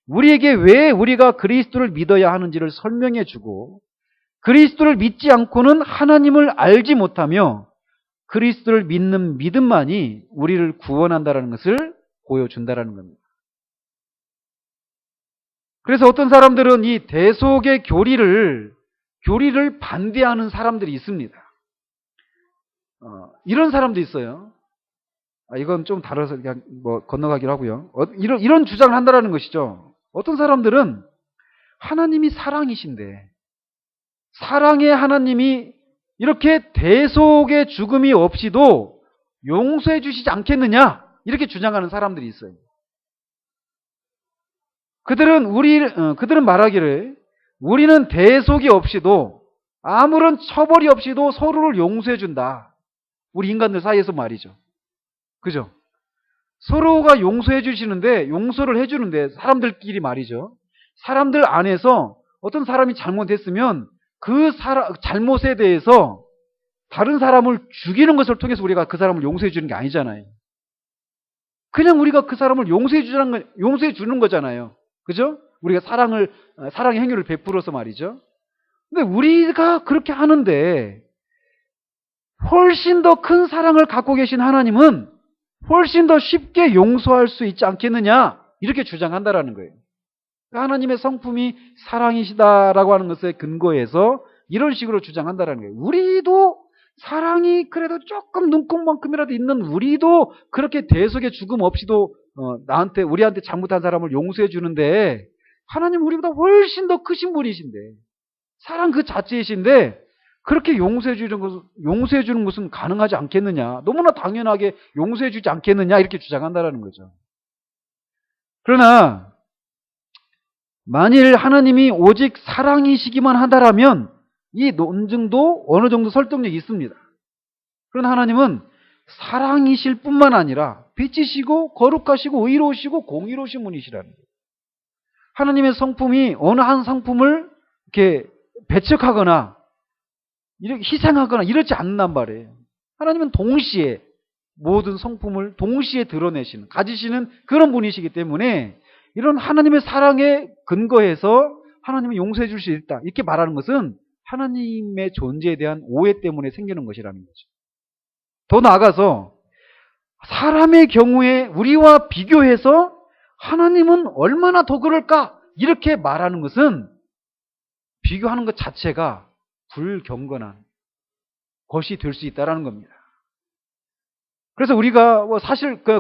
우리에게 왜 우리가 그리스도를 믿어야 하는지를 설명해 주고, 그리스도를 믿지 않고는 하나님을 알지 못하며 그리스도를 믿는 믿음만이 우리를 구원한다는 것을 보여준다는 겁니다. 그래서 어떤 사람들은 이 대속의 교리를 반대하는 사람들이 있습니다. 이런 사람도 있어요. 이건 좀 다뤄서 그냥 건너가기로 하고요. 이런 주장을 한다는 것이죠. 어떤 사람들은 하나님이 사랑이신데 사랑의 하나님이 이렇게 대속의 죽음이 없이도 용서해 주시지 않겠느냐, 이렇게 주장하는 사람들이 있어요. 그들은 말하기를 우리는 대속이 없이도 아무런 처벌이 없이도 서로를 용서해 준다. 우리 인간들 사이에서 말이죠. 그죠? 서로가 용서해 주시는데, 용서를 해 주는데, 사람들끼리 말이죠. 사람들 안에서 어떤 사람이 잘못했으면 그 잘못에 대해서 다른 사람을 죽이는 것을 통해서 우리가 그 사람을 용서해 주는 게 아니잖아요. 그냥 우리가 그 사람을 용서해 주는 거잖아요. 그죠? 우리가 사랑의 행위를 베풀어서 말이죠. 근데 우리가 그렇게 하는데 훨씬 더 큰 사랑을 갖고 계신 하나님은 훨씬 더 쉽게 용서할 수 있지 않겠느냐, 이렇게 주장한다라는 거예요. 하나님의 성품이 사랑이시다라고 하는 것에 근거해서 이런 식으로 주장한다라는 거예요. 우리도 사랑이 그래도 조금 눈곱만큼이라도 있는 우리도 그렇게 대속의 죽음 없이도 우리한테 잘못한 사람을 용서해 주는데, 하나님 우리보다 훨씬 더 크신 분이신데, 사랑 그 자체이신데 그렇게 용서해 주는 것은 가능하지 않겠느냐, 너무나 당연하게 용서해 주지 않겠느냐, 이렇게 주장한다라는 거죠. 그러나 만일 하나님이 오직 사랑이시기만 하다라면 이 논증도 어느 정도 설득력이 있습니다. 그러나 하나님은 사랑이실 뿐만 아니라 빛이시고 거룩하시고 의로우시고 공의로우신 분이시라는 거예요. 하나님의 성품이 어느 한 성품을 이렇게 배척하거나 희생하거나 이렇지 않는단 말이에요. 하나님은 동시에 모든 성품을 동시에 드러내시는, 가지시는 그런 분이시기 때문에 이런 하나님의 사랑에 근거해서 하나님은 용서해 줄 수 있다, 이렇게 말하는 것은 하나님의 존재에 대한 오해 때문에 생기는 것이라는 거죠. 더 나아가서 사람의 경우에 우리와 비교해서 하나님은 얼마나 더 그럴까, 이렇게 말하는 것은 비교하는 것 자체가 불경건한 것이 될 수 있다는 겁니다. 그래서 우리가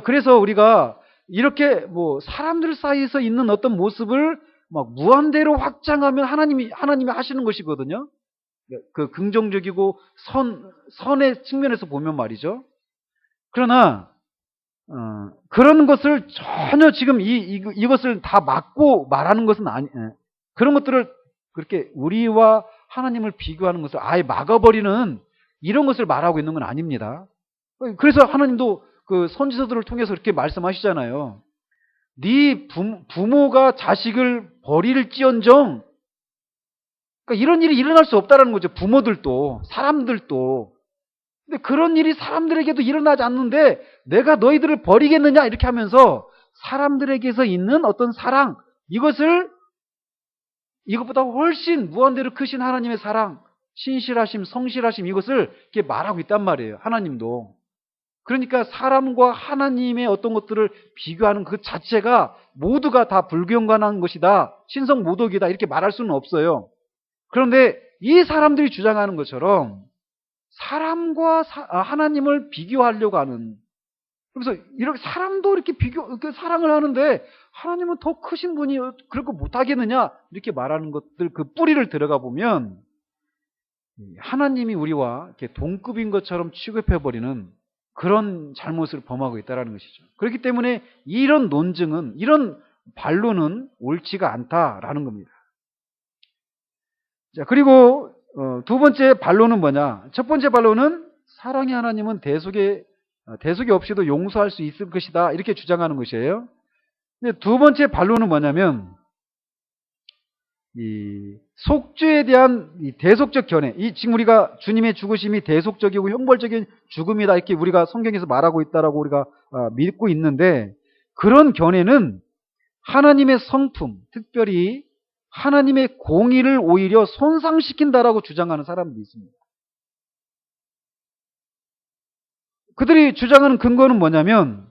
그래서 우리가 이렇게 사람들 사이에서 있는 어떤 모습을 무한대로 확장하면 하나님이 하시는 것이거든요. 그 긍정적이고 선의 측면에서 보면 말이죠. 그러나 그런 것을 전혀 지금 이것을 다 막고 말하는 것은 그런 것들을 그렇게 우리와 하나님을 비교하는 것을 아예 막아버리는 이런 것을 말하고 있는 건 아닙니다. 그래서 하나님도 그 선지서들을 통해서 이렇게 말씀하시잖아요. 네 부모가 자식을 버릴지언정, 그러니까 이런 일이 일어날 수 없다라는 거죠. 부모들도, 사람들도. 근데 그런 일이 사람들에게도 일어나지 않는데 내가 너희들을 버리겠느냐 이렇게 하면서 사람들에게서 있는 어떤 사랑, 이것보다 훨씬 무한대로 크신 하나님의 사랑, 신실하심, 성실하심, 이것을 이렇게 말하고 있단 말이에요. 하나님도. 그러니까 사람과 하나님의 어떤 것들을 비교하는 그 자체가 모두가 다 불경건한 것이다, 신성모독이다, 이렇게 말할 수는 없어요. 그런데 이 사람들이 주장하는 것처럼 사람과 하나님을 비교하려고 하는, 그래서 이렇게 사람도 이렇게 이렇게 사랑을 하는데 하나님은 더 크신 분이 그럴 거 못하겠느냐 이렇게 말하는 것들, 그 뿌리를 들어가 보면 하나님이 우리와 이렇게 동급인 것처럼 취급해버리는 그런 잘못을 범하고 있다는 것이죠. 그렇기 때문에 이런 논증은, 이런 반론은 옳지가 않다라는 겁니다. 자, 그리고 두 번째 반론은 뭐냐? 첫 번째 반론은 사랑의 하나님은 대속이 없이도 용서할 수 있을 것이다, 이렇게 주장하는 것이에요. 근데 두 번째 반론은 뭐냐면 이 속죄에 대한 이 대속적 견해, 지금 우리가 주님의 죽으심이 대속적이고 형벌적인 죽음이다, 이렇게 우리가 성경에서 말하고 있다라고 우리가 믿고 있는데, 그런 견해는 하나님의 성품, 특별히 하나님의 공의를 오히려 손상시킨다라고 주장하는 사람들이 있습니다. 그들이 주장하는 근거는 뭐냐면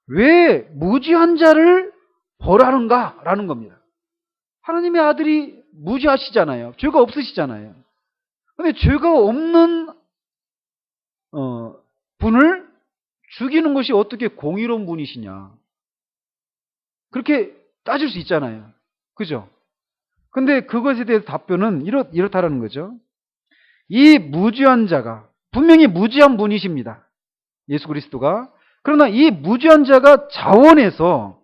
왜 무지한 자를 벌하는가라는 겁니다. 하나님의 아들이 무지하시잖아요. 죄가 없으시잖아요. 그런데 죄가 없는 분을 죽이는 것이 어떻게 공의로운 분이시냐, 그렇게 따질 수 있잖아요. 그죠? 근데 그것에 대해서 답변은 이렇다라는 거죠. 이 무지한 자가 분명히 무지한 분이십니다, 예수 그리스도가. 그러나 이 무지한 자가 자원해서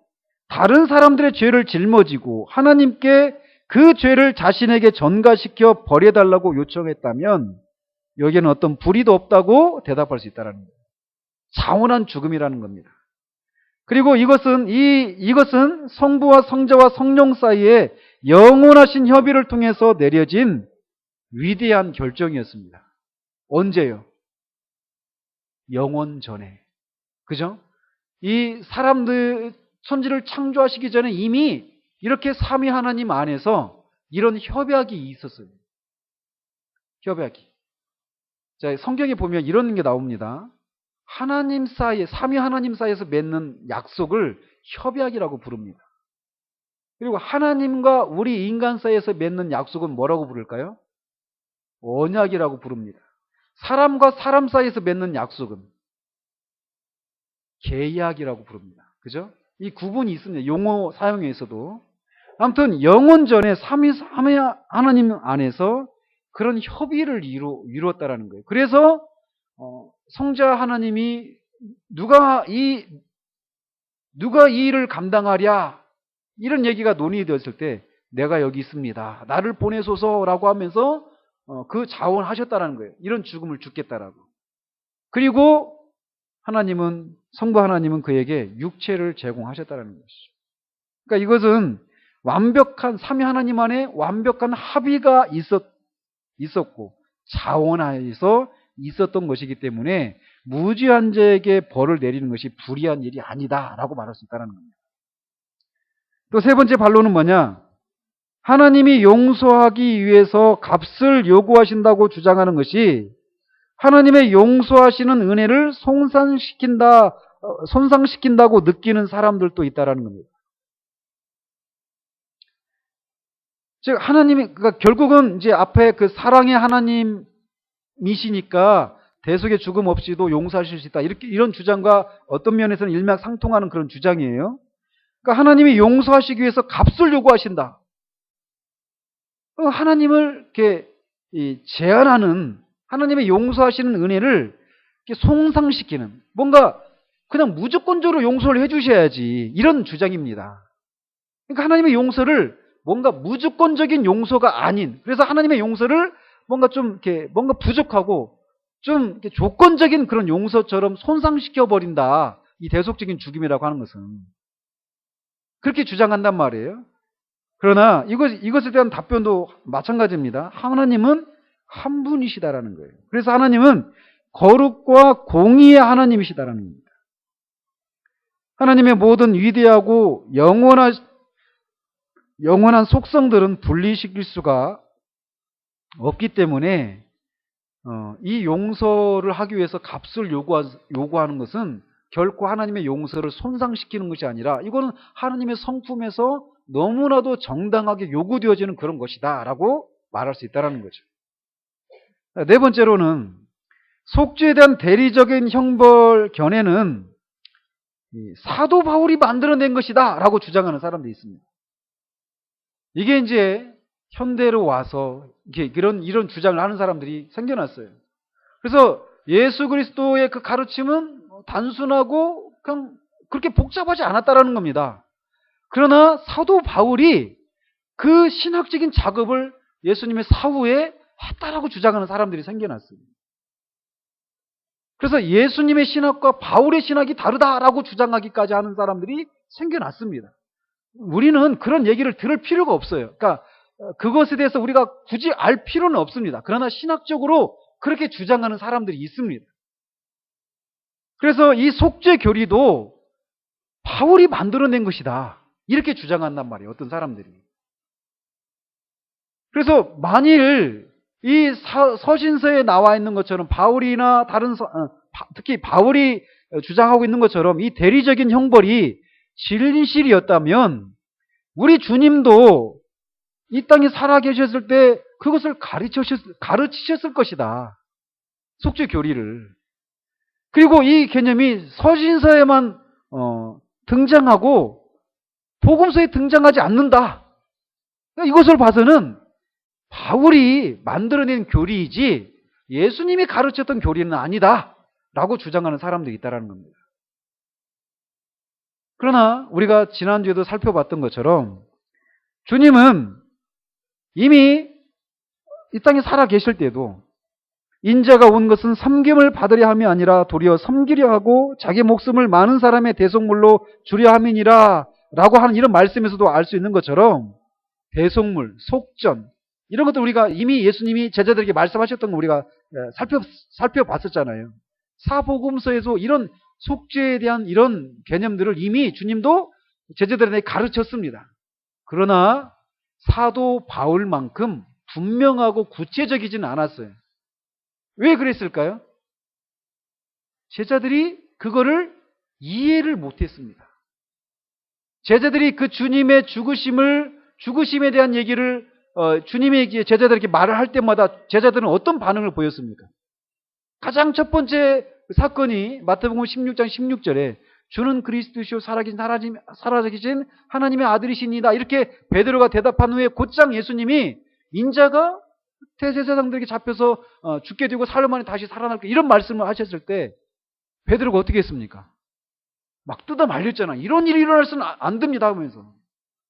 다른 사람들의 죄를 짊어지고 하나님께 그 죄를 자신에게 전가시켜 버려달라고 요청했다면 여기에는 어떤 불의도 없다고 대답할 수 있다는 거예요. 자원한 죽음이라는 겁니다. 그리고 이것은 성부와 성자와 성령 사이에 영원하신 협의를 통해서 내려진 위대한 결정이었습니다. 언제요? 영원 전에. 그죠? 이 사람들, 천지를 창조하시기 전에 이미 이렇게 삼위 하나님 안에서 이런 협약이 있었어요. 협약이. 자, 성경에 보면 이런 게 나옵니다. 하나님 사이에, 삼위 하나님 사이에서 맺는 약속을 협약이라고 부릅니다. 그리고 하나님과 우리 인간 사이에서 맺는 약속은 뭐라고 부를까요? 언약이라고 부릅니다. 사람과 사람 사이에서 맺는 약속은 계약이라고 부릅니다. 그죠? 이 구분이 있습니다. 용어 사용에서도. 아무튼 영원 전에 삼위 하나님 안에서 그런 협의를 이루었다라는 거예요. 그래서 성자 하나님이 누가 이 일을 감당하랴, 이런 얘기가 논의되었을 때 내가 여기 있습니다, 나를 보내소서라고 하면서 그 자원하셨다라는 거예요. 이런 죽음을 죽겠다라고. 그리고 성부 하나님은 그에게 육체를 제공하셨다라는 것이죠. 그러니까 이것은 완벽한 삼위 하나님 안에 완벽한 합의가 있었고 자원하에서 있었던 것이기 때문에 무지한 자에게 벌을 내리는 것이 불의한 일이 아니다라고 말할 수 있다는 겁니다. 또 세 번째 반론은 뭐냐? 하나님이 용서하기 위해서 값을 요구하신다고 주장하는 것이 하나님의 용서하시는 은혜를 손상시킨다고 느끼는 사람들도 있다라는 겁니다. 즉 그러니까 결국은 이제 앞에 그 사랑의 하나님이시니까 대속의 죽음 없이도 용서하실 수 있다, 이런 주장과 어떤 면에서는 일맥상통하는 그런 주장이에요. 그러니까 하나님이 용서하시기 위해서 값을 요구하신다. 하나님을 이렇게 제한하는, 하나님의 용서하시는 은혜를 이렇게 손상시키는, 뭔가 그냥 무조건적으로 용서를 해주셔야지, 이런 주장입니다. 그러니까 하나님의 용서를 뭔가 무조건적인 용서가 아닌, 그래서 하나님의 용서를 뭔가 좀 이렇게 뭔가 부족하고 좀 이렇게 조건적인 그런 용서처럼 손상시켜버린다. 이 대속적인 죽임이라고 하는 것은. 그렇게 주장한단 말이에요. 그러나 이것에 대한 답변도 마찬가지입니다. 하나님은 한 분이시다라는 거예요. 그래서 하나님은 거룩과 공의의 하나님이시다라는 겁니다. 하나님의 모든 위대하고 영원한 속성들은 분리시킬 수가 없기 때문에 이 용서를 하기 위해서 값을 요구하는 것은 결코 하나님의 용서를 손상시키는 것이 아니라 이거는 하나님의 성품에서 너무나도 정당하게 요구되어지는 그런 것이다 라고 말할 수 있다는 거죠. 네 번째로는 속죄에 대한 대리적인 형벌 견해는 사도 바울이 만들어낸 것이다 라고 주장하는 사람들이 있습니다. 이게 이제 현대로 와서 이런 주장을 하는 사람들이 생겨났어요. 그래서 예수 그리스도의 그 가르침은 단순하고 그냥 그렇게 복잡하지 않았다라는 겁니다. 그러나 사도 바울이 그 신학적인 작업을 예수님의 사후에 했다라고 주장하는 사람들이 생겨났습니다. 그래서 예수님의 신학과 바울의 신학이 다르다라고 주장하기까지 하는 사람들이 생겨났습니다. 우리는 그런 얘기를 들을 필요가 없어요. 그러니까 그것에 대해서 우리가 굳이 알 필요는 없습니다. 그러나 신학적으로 그렇게 주장하는 사람들이 있습니다. 그래서 이 속죄 교리도 바울이 만들어낸 것이다. 이렇게 주장한단 말이에요. 어떤 사람들이. 그래서 만일 이 서신서에 나와 있는 것처럼 바울이나 특히 바울이 주장하고 있는 것처럼 이 대리적인 형벌이 진실이었다면 우리 주님도 이 땅에 살아계셨을 때 그것을 가르치셨을 것이다. 속죄 교리를. 그리고 이 개념이 서신서에만 등장하고 복음서에 등장하지 않는다. 이것을 봐서는 바울이 만들어낸 교리이지 예수님이 가르쳤던 교리는 아니다 라고 주장하는 사람들이 있다는 겁니다. 그러나 우리가 지난주에도 살펴봤던 것처럼 주님은 이미 이 땅에 살아 계실 때도 인자가 온 것은 섬김을 받으려 함이 아니라 도리어 섬기려 하고 자기 목숨을 많은 사람의 대속물로 주려 함이니라 라고 하는 이런 말씀에서도 알 수 있는 것처럼 대속물, 속전 이런 것들 우리가 이미 예수님이 제자들에게 말씀하셨던 거 우리가 살펴봤었잖아요. 사복음서에서 이런 속죄에 대한 이런 개념들을 이미 주님도 제자들에게 가르쳤습니다. 그러나 사도 바울만큼 분명하고 구체적이지는 않았어요. 왜 그랬을까요? 제자들이 그거를 이해를 못했습니다. 제자들이 그 주님의 죽으심에 대한 얘기를 주님의 제자들에게 말을 할 때마다 제자들은 어떤 반응을 보였습니까? 가장 첫 번째 사건이 마태복음 16장 16절에 주는 그리스도시요 살아계신 하나님의 아들이시니다. 이렇게 베드로가 대답한 후에 곧장 예수님이 인자가 대제사장들에게 잡혀서 죽게 되고 사흘 만에 다시 살아날 거 이런 말씀을 하셨을 때 베드로가 어떻게 했습니까? 막 뜯어 말렸잖아. 이런 일이 일어날 수는 안 됩니다 하면서.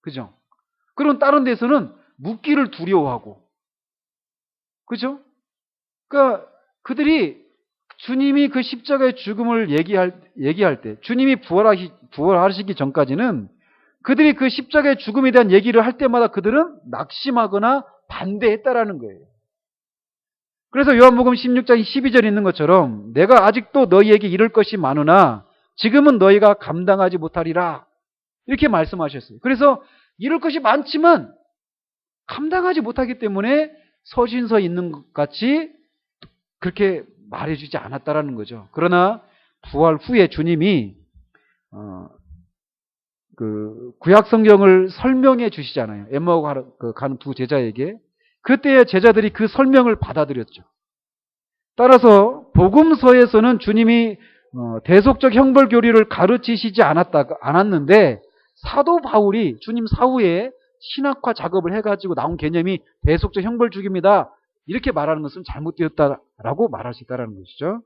그죠? 그런 다른 데서는 묻기를 두려워하고. 그죠? 그러니까 그들이 주님이 그 십자가의 죽음을 얘기할 때 주님이 부활하시기 전까지는 그들이 그 십자가의 죽음에 대한 얘기를 할 때마다 그들은 낙심하거나 반대했다라는 거예요. 그래서 요한복음 16장 12절에 있는 것처럼 내가 아직도 너희에게 이를 것이 많으나 지금은 너희가 감당하지 못하리라 이렇게 말씀하셨어요. 그래서 이룰 것이 많지만 감당하지 못하기 때문에 서신서에 있는 것 같이 그렇게 말해주지 않았다라는 거죠. 그러나 부활 후에 주님이 그 구약 성경을 설명해 주시잖아요. 엠마오 가는 두 제자에게. 그때 제자들이 그 설명을 받아들였죠. 따라서 복음서에서는 주님이 대속적 형벌 교리를 가르치시지 않았는데 사도 바울이 주님 사후에 신학화 작업을 해가지고 나온 개념이 대속적 형벌 죽입니다. 이렇게 말하는 것은 잘못되었다라고 말할 수 있다는 것이죠.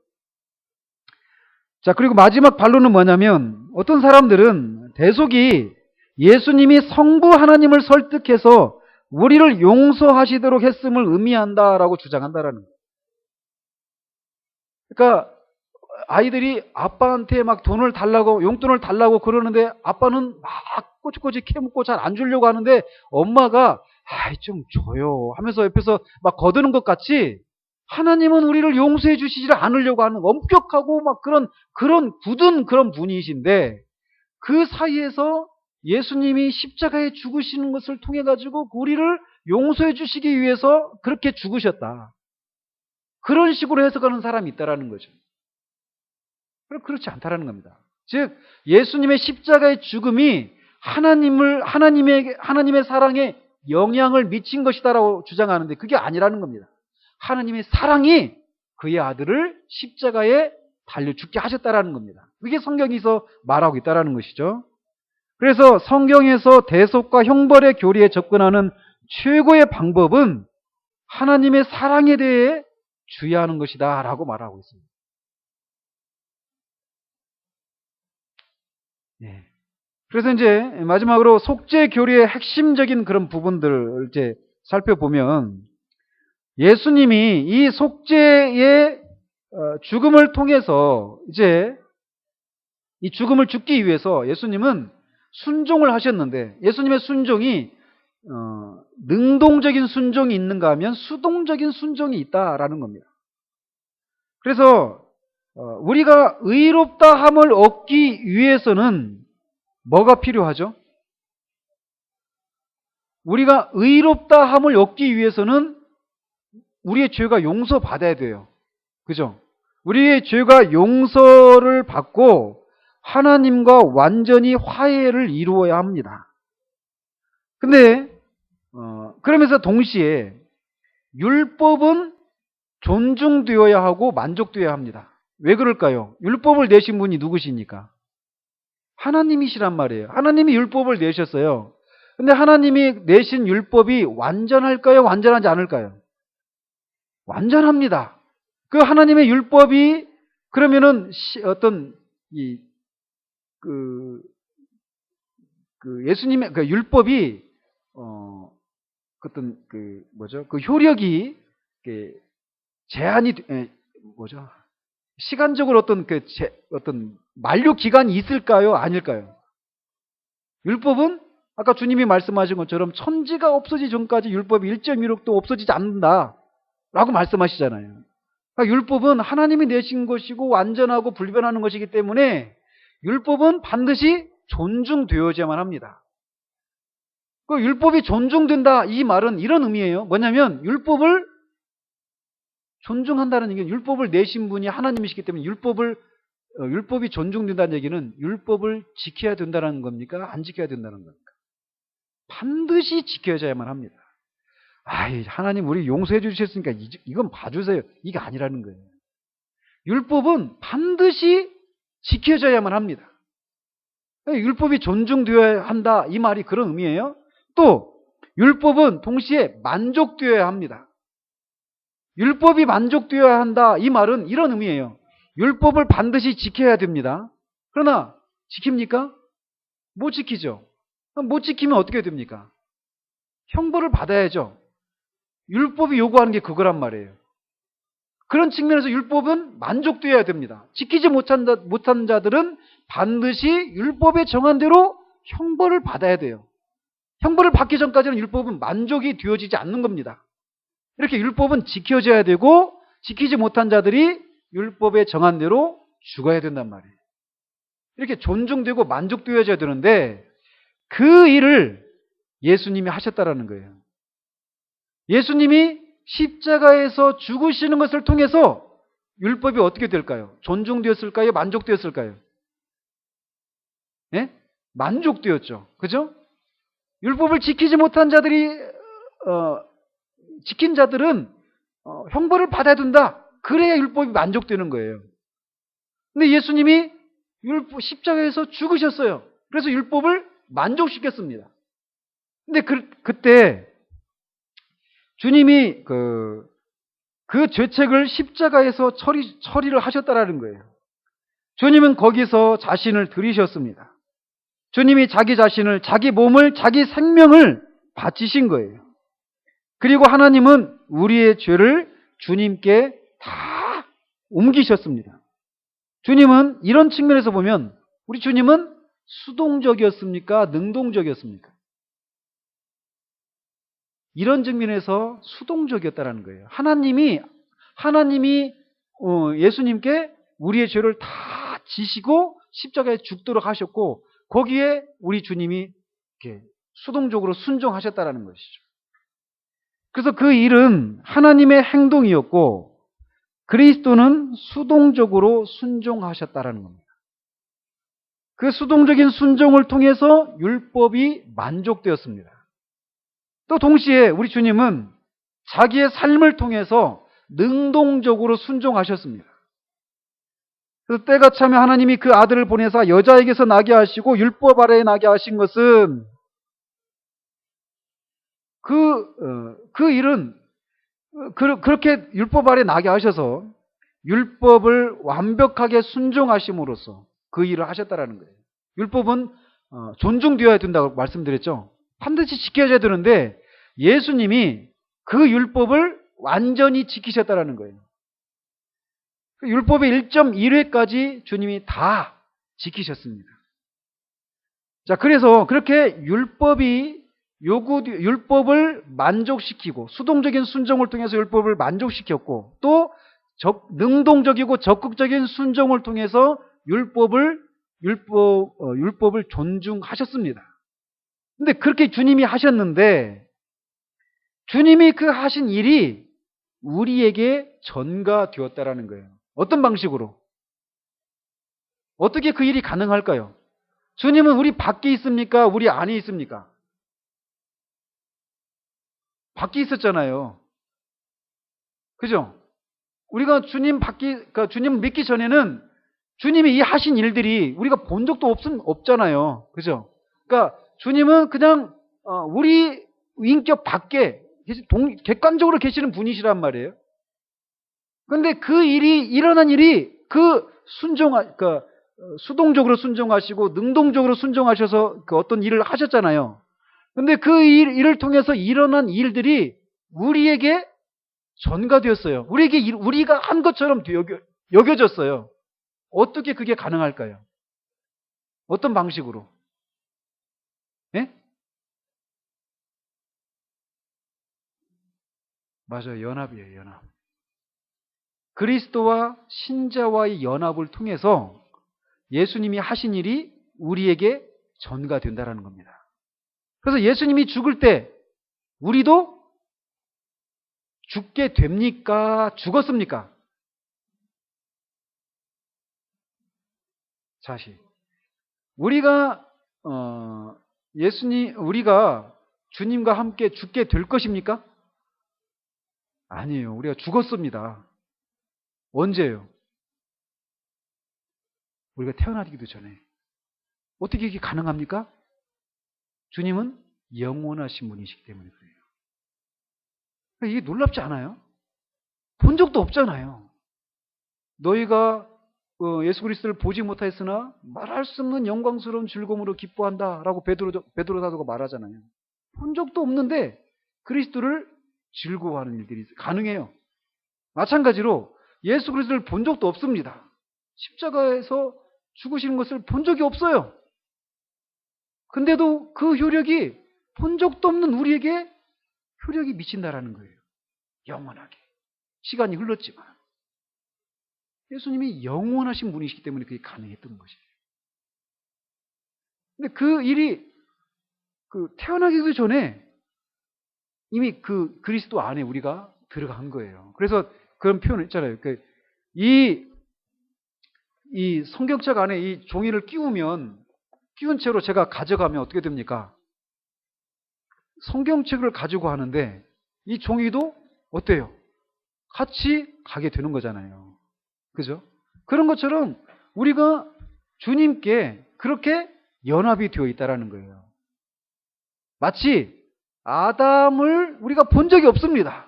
자, 그리고 마지막 반론은 뭐냐면 어떤 사람들은 대속이 예수님이 성부 하나님을 설득해서 우리를 용서하시도록 했음을 의미한다라고 주장한다라는 거예요. 그러니까 아이들이 아빠한테 막 돈을 달라고, 용돈을 달라고 그러는데 아빠는 막 꼬치꼬치 캐묻고 잘 안 주려고 하는데 엄마가 아이 좀 줘요 하면서 옆에서 막 거드는 것 같이 하나님은 우리를 용서해 주시지 않으려고 하는 엄격하고 막 그런 굳은 그런 분이신데, 그 사이에서 예수님이 십자가에 죽으시는 것을 통해 가지고 우리를 용서해 주시기 위해서 그렇게 죽으셨다. 그런 식으로 해석하는 사람이 있다라는 거죠. 그렇지 않다라는 겁니다. 즉 예수님의 십자가의 죽음이 하나님의 사랑에 영향을 미친 것이다라고 주장하는데 그게 아니라는 겁니다. 하나님의 사랑이 그의 아들을 십자가에 달려 죽게 하셨다라는 겁니다. 그게 성경에서 말하고 있다라는 것이죠. 그래서 성경에서 대속과 형벌의 교리에 접근하는 최고의 방법은 하나님의 사랑에 대해 주의하는 것이다 라고 말하고 있습니다. 네. 그래서 이제 마지막으로 속죄 교리의 핵심적인 그런 부분들을 이제 살펴보면, 예수님이 이 속죄의 죽음을 통해서 이제 이 죽음을 죽기 위해서 예수님은 순종을 하셨는데, 예수님의 순종이 능동적인 순종이 있는가 하면 수동적인 순종이 있다라는 겁니다. 그래서 우리가 의롭다함을 얻기 위해서는 뭐가 필요하죠? 우리가 의롭다함을 얻기 위해서는 우리의 죄가 용서받아야 돼요. 그죠? 우리의 죄가 용서를 받고 하나님과 완전히 화해를 이루어야 합니다. 근데 그러면서 동시에 율법은 존중되어야 하고 만족되어야 합니다. 왜 그럴까요? 율법을 내신 분이 누구십니까? 하나님이시란 말이에요. 하나님이 율법을 내셨어요. 근데 하나님이 내신 율법이 완전할까요? 완전하지 않을까요? 완전합니다. 그 하나님의 율법이 그러면은 어떤 예수님의 그 율법이 어떤 그 효력이 제한이 시간적으로 어떤 만료 기간이 있을까요? 아닐까요? 율법은 아까 주님이 말씀하신 것처럼 천지가 없어지기 전까지 율법이 1.16도 없어지지 않는다라고 말씀하시잖아요. 그러니까 율법은 하나님이 내신 것이고 완전하고 불변하는 것이기 때문에 율법은 반드시 존중되어야만 합니다. 그 율법이 존중된다 이 말은 이런 의미예요. 뭐냐면 율법을 존중한다는 얘기는 율법을 내신 분이 하나님이시기 때문에 율법이 존중된다는 얘기는 율법을 지켜야 된다는 겁니까? 안 지켜야 된다는 겁니까? 반드시 지켜야만 합니다. 하나님 우리 용서해 주셨으니까 이건 봐주세요. 이게 아니라는 거예요. 율법은 반드시 지켜져야만 합니다. 율법이 존중되어야 한다 이 말이 그런 의미예요. 또 율법은 동시에 만족되어야 합니다. 율법이 만족되어야 한다 이 말은 이런 의미예요. 율법을 반드시 지켜야 됩니다. 그러나 지킵니까? 못 지키죠. 못 지키면 어떻게 됩니까? 형벌을 받아야죠. 율법이 요구하는 게 그거란 말이에요. 그런 측면에서 율법은 만족되어야 됩니다. 지키지 못한 자들은 반드시 율법에 정한 대로 형벌을 받아야 돼요. 형벌을 받기 전까지는 율법은 만족이 되어지지 않는 겁니다. 이렇게 율법은 지켜져야 되고 지키지 못한 자들이 율법에 정한 대로 죽어야 된단 말이에요. 이렇게 존중되고 만족되어져야 되는데 그 일을 예수님이 하셨다라는 거예요. 예수님이 십자가에서 죽으시는 것을 통해서 율법이 어떻게 될까요? 존중되었을까요? 만족되었을까요? 예? 만족되었죠. 그죠? 율법을 지키지 못한 자들이 지킨 자들은 형벌을 받아야 된다. 그래야 율법이 만족되는 거예요. 근데 예수님이 십자가에서 죽으셨어요. 그래서 율법을 만족시켰습니다. 근데 그때 주님이 그 죄책을 십자가에서 처리를 하셨다라는 거예요. 주님은 거기서 자신을 들이셨습니다. 주님이 자기 자신을, 자기 몸을, 자기 생명을 바치신 거예요. 그리고 하나님은 우리의 죄를 주님께 다 옮기셨습니다. 주님은 이런 측면에서 보면 우리 주님은 수동적이었습니까? 능동적이었습니까? 이런 측면에서 수동적이었다라는 거예요. 하나님이 예수님께 우리의 죄를 다 지시고 십자가에 죽도록 하셨고 거기에 우리 주님이 이렇게 수동적으로 순종하셨다라는 것이죠. 그래서 그 일은 하나님의 행동이었고 그리스도는 수동적으로 순종하셨다라는 겁니다. 그 수동적인 순종을 통해서 율법이 만족되었습니다. 또 동시에 우리 주님은 자기의 삶을 통해서 능동적으로 순종하셨습니다. 그래서 때가 차면 하나님이 그 아들을 보내사 여자에게서 나게 하시고 율법 아래에 나게 하신 것은 그 일은 그렇게 율법 아래 나게 하셔서 율법을 완벽하게 순종하심으로써 그 일을 하셨다라는 거예요. 율법은 존중되어야 된다고 말씀드렸죠. 반드시 지켜져야 되는데 예수님이 그 율법을 완전히 지키셨다라는 거예요. 율법의 1.1회까지 주님이 다 지키셨습니다. 자, 그래서 그렇게 율법을 만족시키고 수동적인 순종을 통해서 율법을 만족시켰고 또 능동적이고 적극적인 순종을 통해서 율법을 존중하셨습니다. 근데 그렇게 주님이 하셨는데 주님이 그 하신 일이 우리에게 전가되었다라는 거예요. 어떤 방식으로? 어떻게 그 일이 가능할까요? 주님은 우리 밖에 있습니까? 우리 안에 있습니까? 밖에 있었잖아요. 그죠? 우리가 그러니까 주님 믿기 전에는 주님이 이 하신 일들이 우리가 본 적도 없잖아요. 그죠? 그러니까 주님은 그냥 우리 인격 밖에 객관적으로 계시는 분이시란 말이에요. 그런데 그 일어난 일이 그러니까 수동적으로 순종하시고 능동적으로 순종하셔서 그 어떤 일을 하셨잖아요. 그런데 그 일을 통해서 일어난 일들이 우리에게 전가되었어요. 우리가 한 것처럼 여겨졌어요. 어떻게 그게 가능할까요? 어떤 방식으로? 예? 맞아요. 연합이에요. 연합. 그리스도와 신자와의 연합을 통해서 예수님이 하신 일이 우리에게 전가된다는 겁니다. 그래서 예수님이 죽을 때 우리도 죽게 됩니까? 죽었습니까? 다시. 우리가 우리가 주님과 함께 죽게 될 것입니까? 아니에요. 우리가 죽었습니다. 언제예요? 우리가 태어나기도 전에. 어떻게 이게 가능합니까? 주님은 영원하신 분이시기 때문에 그래요. 이게 놀랍지 않아요? 본 적도 없잖아요. 너희가 예수 그리스도를 보지 못하였으나 말할 수 없는 영광스러운 즐거움으로 기뻐한다라고 베드로 사도가 말하잖아요. 본 적도 없는데 그리스도를 즐거워하는 일들이 가능해요. 마찬가지로 예수 그리스도를 본 적도 없습니다. 십자가에서 죽으시는 것을 본 적이 없어요. 근데도 그 효력이 본 적도 없는 우리에게 효력이 미친다라는 거예요. 영원하게. 시간이 흘렀지만. 예수님이 영원하신 분이시기 때문에 그게 가능했던 것이에요. 근데 그 일이 태어나기도 전에 이미 그 그리스도 안에 우리가 들어간 거예요. 그래서 그런 표현을 했잖아요. 이 성경책 안에 이 종이를 끼운 채로 제가 가져가면 어떻게 됩니까? 성경책을 가지고 하는데 이 종이도 어때요? 같이 가게 되는 거잖아요. 그죠? 그런 것처럼 우리가 주님께 그렇게 연합이 되어 있다라는 거예요. 마치 아담을 우리가 본 적이 없습니다.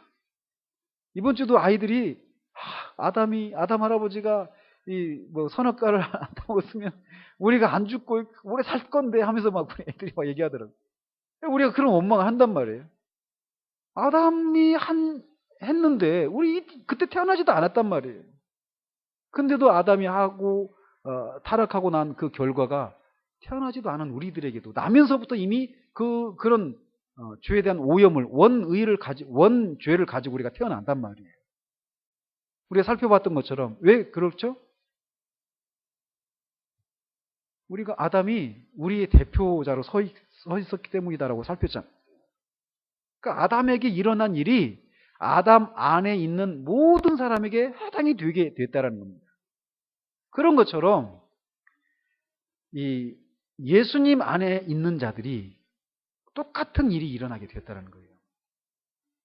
이번 주도 아이들이 아담 할아버지가 선악과를 안 먹었으면 우리가 안 죽고 오래 살 건데 하면서 막 애들이 막 얘기하더라고요. 우리가 그런 원망을 한단 말이에요. 아담이 했는데 우리 그때 태어나지도 않았단 말이에요. 근데도 아담이 하고 타락하고 난 그 결과가 태어나지도 않은 우리들에게도 나면서부터 이미 그런 죄에 대한 오염을 원죄를 가지고 우리가 태어난단 말이에요. 우리가 살펴봤던 것처럼 왜 그렇죠? 우리가 아담이 우리의 대표자로 서 있었기 때문이다라고 살폈잖아요. 그러니까 아담에게 일어난 일이 아담 안에 있는 모든 사람에게 해당이 되게 됐다라는 겁니다. 그런 것처럼 이 예수님 안에 있는 자들이 똑같은 일이 일어나게 됐다는 거예요.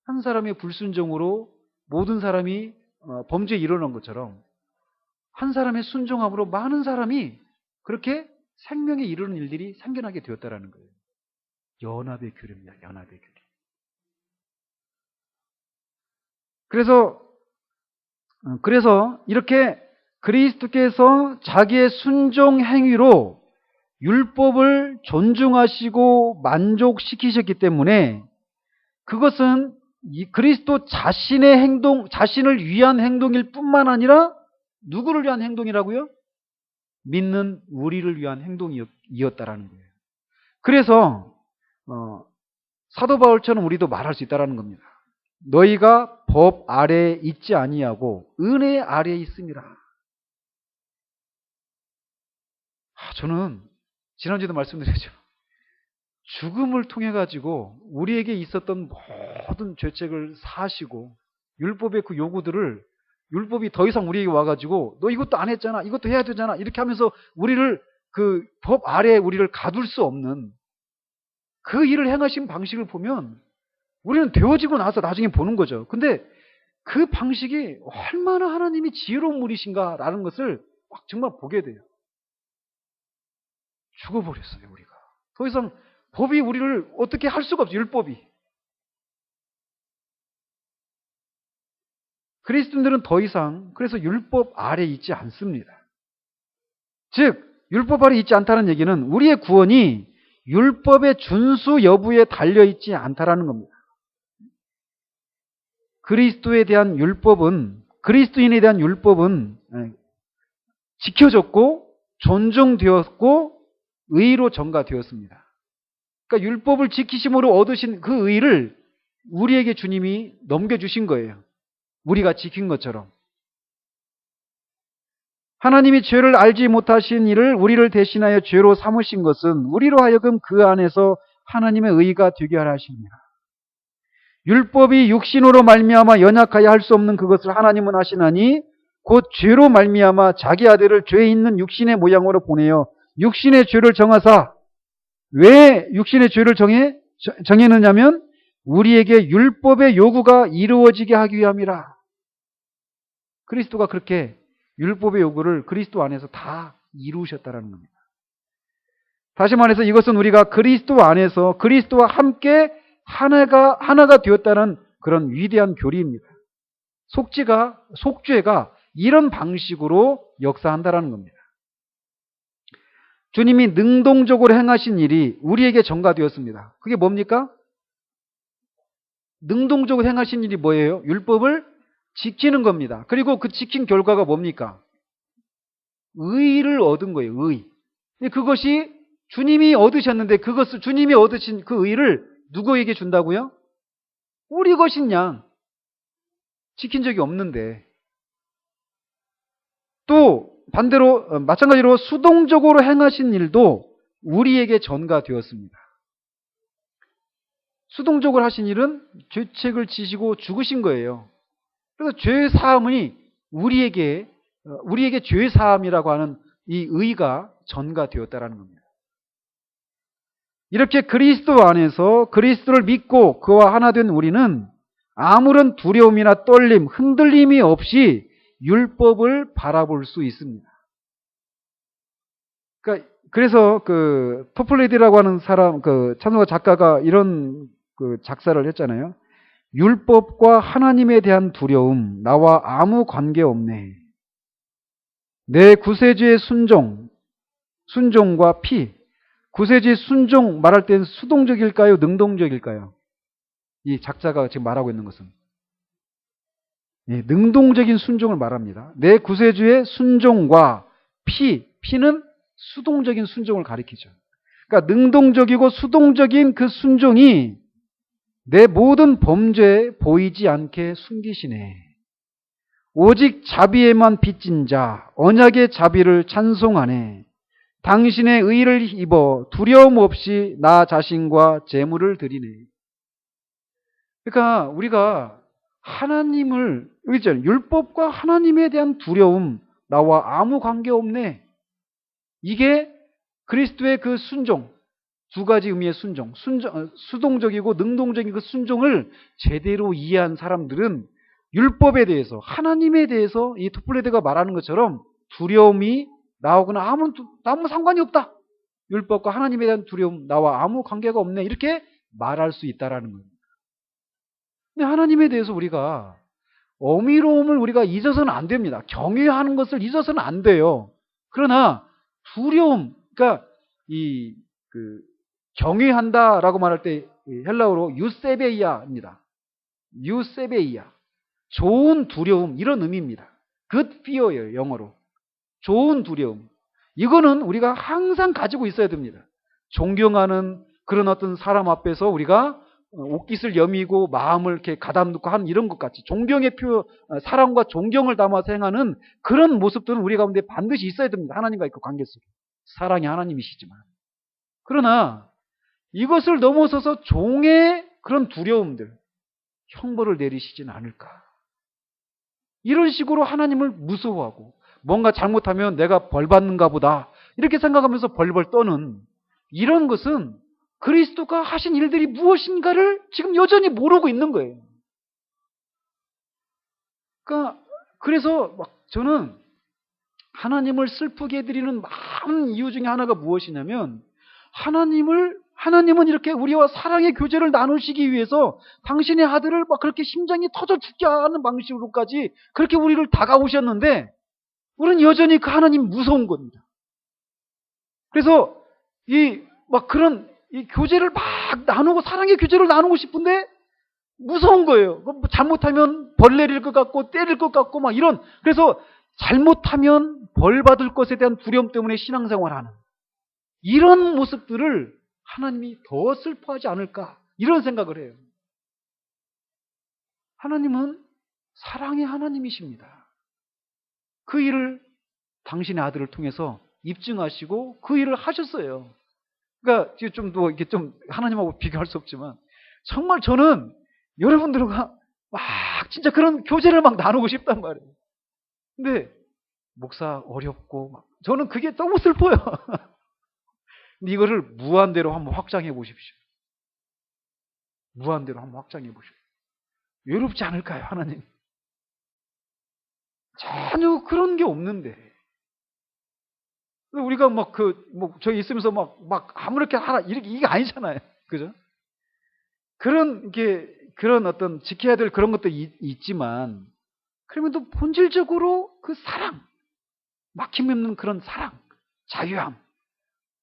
한 사람의 불순종으로 모든 사람이 범죄에 일어난 것처럼 한 사람의 순종함으로 많은 사람이 그렇게 생명에 이르는 일들이 생겨나게 되었다는 거예요. 연합의 교례입니다. 연합의 교례. 그래서 이렇게 그리스도께서 자기의 순종 행위로 율법을 존중하시고 만족시키셨기 때문에 그것은 이 그리스도 자신의 행동, 자신을 위한 행동일 뿐만 아니라 누구를 위한 행동이라고요? 믿는 우리를 위한 행동이었다라는 거예요. 그래서 사도 바울처럼 우리도 말할 수 있다라는 겁니다. 너희가 법 아래에 있지 아니하고 은혜 아래에 있음이라. 저는 지난주에도 말씀드렸죠. 죽음을 통해 가지고 우리에게 있었던 모든 죄책을 사하시고 율법의 그 요구들을 율법이 더 이상 우리에게 와가지고 너 이것도 안 했잖아, 이것도 해야 되잖아 이렇게 하면서 우리를 그 법 아래에 우리를 가둘 수 없는 그 일을 행하신 방식을 보면 우리는 되어지고 나서 나중에 보는 거죠. 근데 그 방식이 얼마나 하나님이 지혜로운 분이신가라는 것을 막 정말 보게 돼요. 죽어버렸어요, 우리가. 더 이상 법이 우리를 어떻게 할 수가 없어요, 율법이. 그리스도인들은 더 이상 그래서 율법 아래에 있지 않습니다. 즉 율법 아래에 있지 않다는 얘기는 우리의 구원이 율법의 준수 여부에 달려있지 않다라는 겁니다. 그리스도인에 대한 율법은 지켜졌고 존중되었고 의로 전가되었습니다. 그러니까 율법을 지키심으로 얻으신 그 의를 우리에게 주님이 넘겨주신 거예요. 우리가 지킨 것처럼. 하나님이 죄를 알지 못하신 이를 우리를 대신하여 죄로 삼으신 것은 우리로 하여금 그 안에서 하나님의 의가 되게 하려 하십니다. 율법이 육신으로 말미암아 연약하여 할 수 없는 그것을 하나님은 하시나니 곧 죄로 말미암아 자기 아들을 죄 있는 육신의 모양으로 보내어 육신의 죄를 정하사. 왜 육신의 죄를 정했느냐면 우리에게 율법의 요구가 이루어지게 하기 위함이라. 그리스도가 그렇게 율법의 요구를 그리스도 안에서 다 이루셨다라는 겁니다. 다시 말해서 이것은 우리가 그리스도 안에서 그리스도와 함께 하나가 되었다는 그런 위대한 교리입니다. 속죄가 이런 방식으로 역사한다라는 겁니다. 주님이 능동적으로 행하신 일이 우리에게 전가되었습니다. 그게 뭡니까? 능동적으로 행하신 일이 뭐예요? 율법을 지키는 겁니다. 그리고 그 지킨 결과가 뭡니까? 의를 얻은 거예요. 의. 그것이 주님이 얻으셨는데 그것을 주님이 얻으신 그 의를 누구에게 준다고요? 우리 것인 양. 지킨 적이 없는데. 또 반대로 마찬가지로 수동적으로 행하신 일도 우리에게 전가되었습니다. 수동적으로 하신 일은 죄책을 지시고 죽으신 거예요. 그래서 죄 사함이 우리에게 죄 사함이라고 하는 이 의가 전가되었다라는 겁니다. 이렇게 그리스도 안에서 그리스도를 믿고 그와 하나 된 우리는 아무런 두려움이나 떨림, 흔들림이 없이 율법을 바라볼 수 있습니다. 그래서 그 토플레디라고 하는 사람, 그 찬송가 작가가 이런 그 작사를 했잖아요. 율법과 하나님에 대한 두려움, 나와 아무 관계 없네. 내 구세주의 순종과 피. 구세주의 순종 말할 땐 수동적일까요? 능동적일까요? 이 작자가 지금 말하고 있는 것은. 예, 능동적인 순종을 말합니다. 내 구세주의 순종과 피는 수동적인 순종을 가리키죠. 그러니까 능동적이고 수동적인 그 순종이 내 모든 범죄에 보이지 않게 숨기시네. 오직 자비에만 빚진 자, 언약의 자비를 찬송하네. 당신의 의를 입어 두려움 없이 나 자신과 재물을 드리네. 그러니까 우리가 하나님을, 율법과 하나님에 대한 두려움, 나와 아무 관계 없네. 이게 그리스도의 그 순종, 두 가지 의미의 순종, 수동적이고 능동적인 그 순종을 제대로 이해한 사람들은 율법에 대해서, 하나님에 대해서 이 토플레드가 말하는 것처럼 두려움이 나오거나 아무 상관이 없다. 율법과 하나님에 대한 두려움, 나와 아무 관계가 없네. 이렇게 말할 수 있다라는 거예요. 근데 하나님에 대해서 우리가 어미로움을 우리가 잊어서는 안 됩니다. 경외하는 것을 잊어서는 안 돼요. 그러나 두려움, 그러니까 경외한다라고 말할 때 헬라어로 유세베이아입니다. 유세베이아. 좋은 두려움, 이런 의미입니다. good fear예요, 영어로. 좋은 두려움. 이거는 우리가 항상 가지고 있어야 됩니다. 존경하는 그런 어떤 사람 앞에서 우리가 옷깃을 여미고 마음을 이렇게 가다듬고 하는 이런 것 같이 존경의 사랑과 존경을 담아서 행하는 그런 모습들은 우리 가운데 반드시 있어야 됩니다. 하나님과의 그 관계 속에. 사랑이 하나님이시지만. 그러나 이것을 넘어서서 종의 그런 두려움들, 형벌을 내리시진 않을까. 이런 식으로 하나님을 무서워하고 뭔가 잘못하면 내가 벌 받는가 보다 이렇게 생각하면서 벌벌 떠는 이런 것은 그리스도가 하신 일들이 무엇인가를 지금 여전히 모르고 있는 거예요. 그래서 저는 하나님을 슬프게 해드리는 많은 이유 중에 하나가 무엇이냐면 하나님은 이렇게 우리와 사랑의 교제를 나누시기 위해서 당신의 아들을 그렇게 심장이 터져 죽게 하는 방식으로까지 그렇게 우리를 다가오셨는데 우리는 여전히 그 하나님 무서운 겁니다. 그래서 그런 교제를 막 나누고 사랑의 교제를 나누고 싶은데 무서운 거예요. 잘못하면 벌 내릴 것 같고 때릴 것 같고 그래서 잘못하면 벌 받을 것에 대한 두려움 때문에 신앙생활하는 이런 모습들을 하나님이 더 슬퍼하지 않을까 이런 생각을 해요. 하나님은 사랑의 하나님이십니다. 그 일을 당신의 아들을 통해서 입증하시고 그 일을 하셨어요. 그러니까 이게 좀 하나님하고 비교할 수 없지만 정말 저는 여러분들과 진짜 그런 교제를 나누고 싶단 말이에요. 근데 목사 어렵고 저는 그게 너무 슬퍼요. 근데 이거를 무한대로 한번 확장해 보십시오. 무한대로 한번 확장해 보십시오. 외롭지 않을까요, 하나님? 전혀 그런 게 없는데. 우리가 저기 있으면서 아무렇게 하라, 이게 아니잖아요. 그죠? 그런 어떤 지켜야 될 그런 것도 있지만, 그러면도 본질적으로 그 사랑, 막힘없는 그런 사랑, 자유함,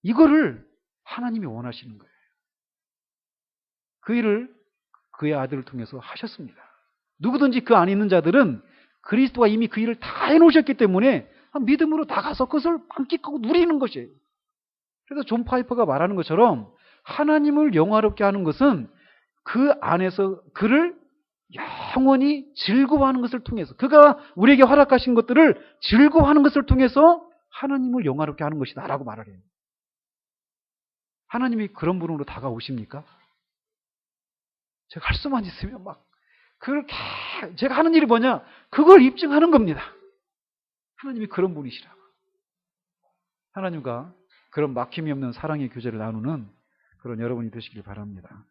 이거를 하나님이 원하시는 거예요. 그 일을 그의 아들을 통해서 하셨습니다. 누구든지 그 안에 있는 자들은 그리스도가 이미 그 일을 다 해놓으셨기 때문에 믿음으로 나가서 그것을 만끽하고 누리는 것이에요. 그래서 존 파이퍼가 말하는 것처럼 하나님을 영화롭게 하는 것은 그 안에서 그를 영원히 즐거워하는 것을 통해서, 그가 우리에게 허락하신 것들을 즐거워하는 것을 통해서 하나님을 영화롭게 하는 것이다 라고 말을 해요. 하나님이 그런 분으로 다가오십니까? 제가 할 수만 있으면 그렇게 제가 하는 일이 뭐냐? 그걸 입증하는 겁니다. 하나님이 그런 분이시라고. 하나님과 그런 막힘이 없는 사랑의 교제를 나누는 그런 여러분이 되시길 바랍니다.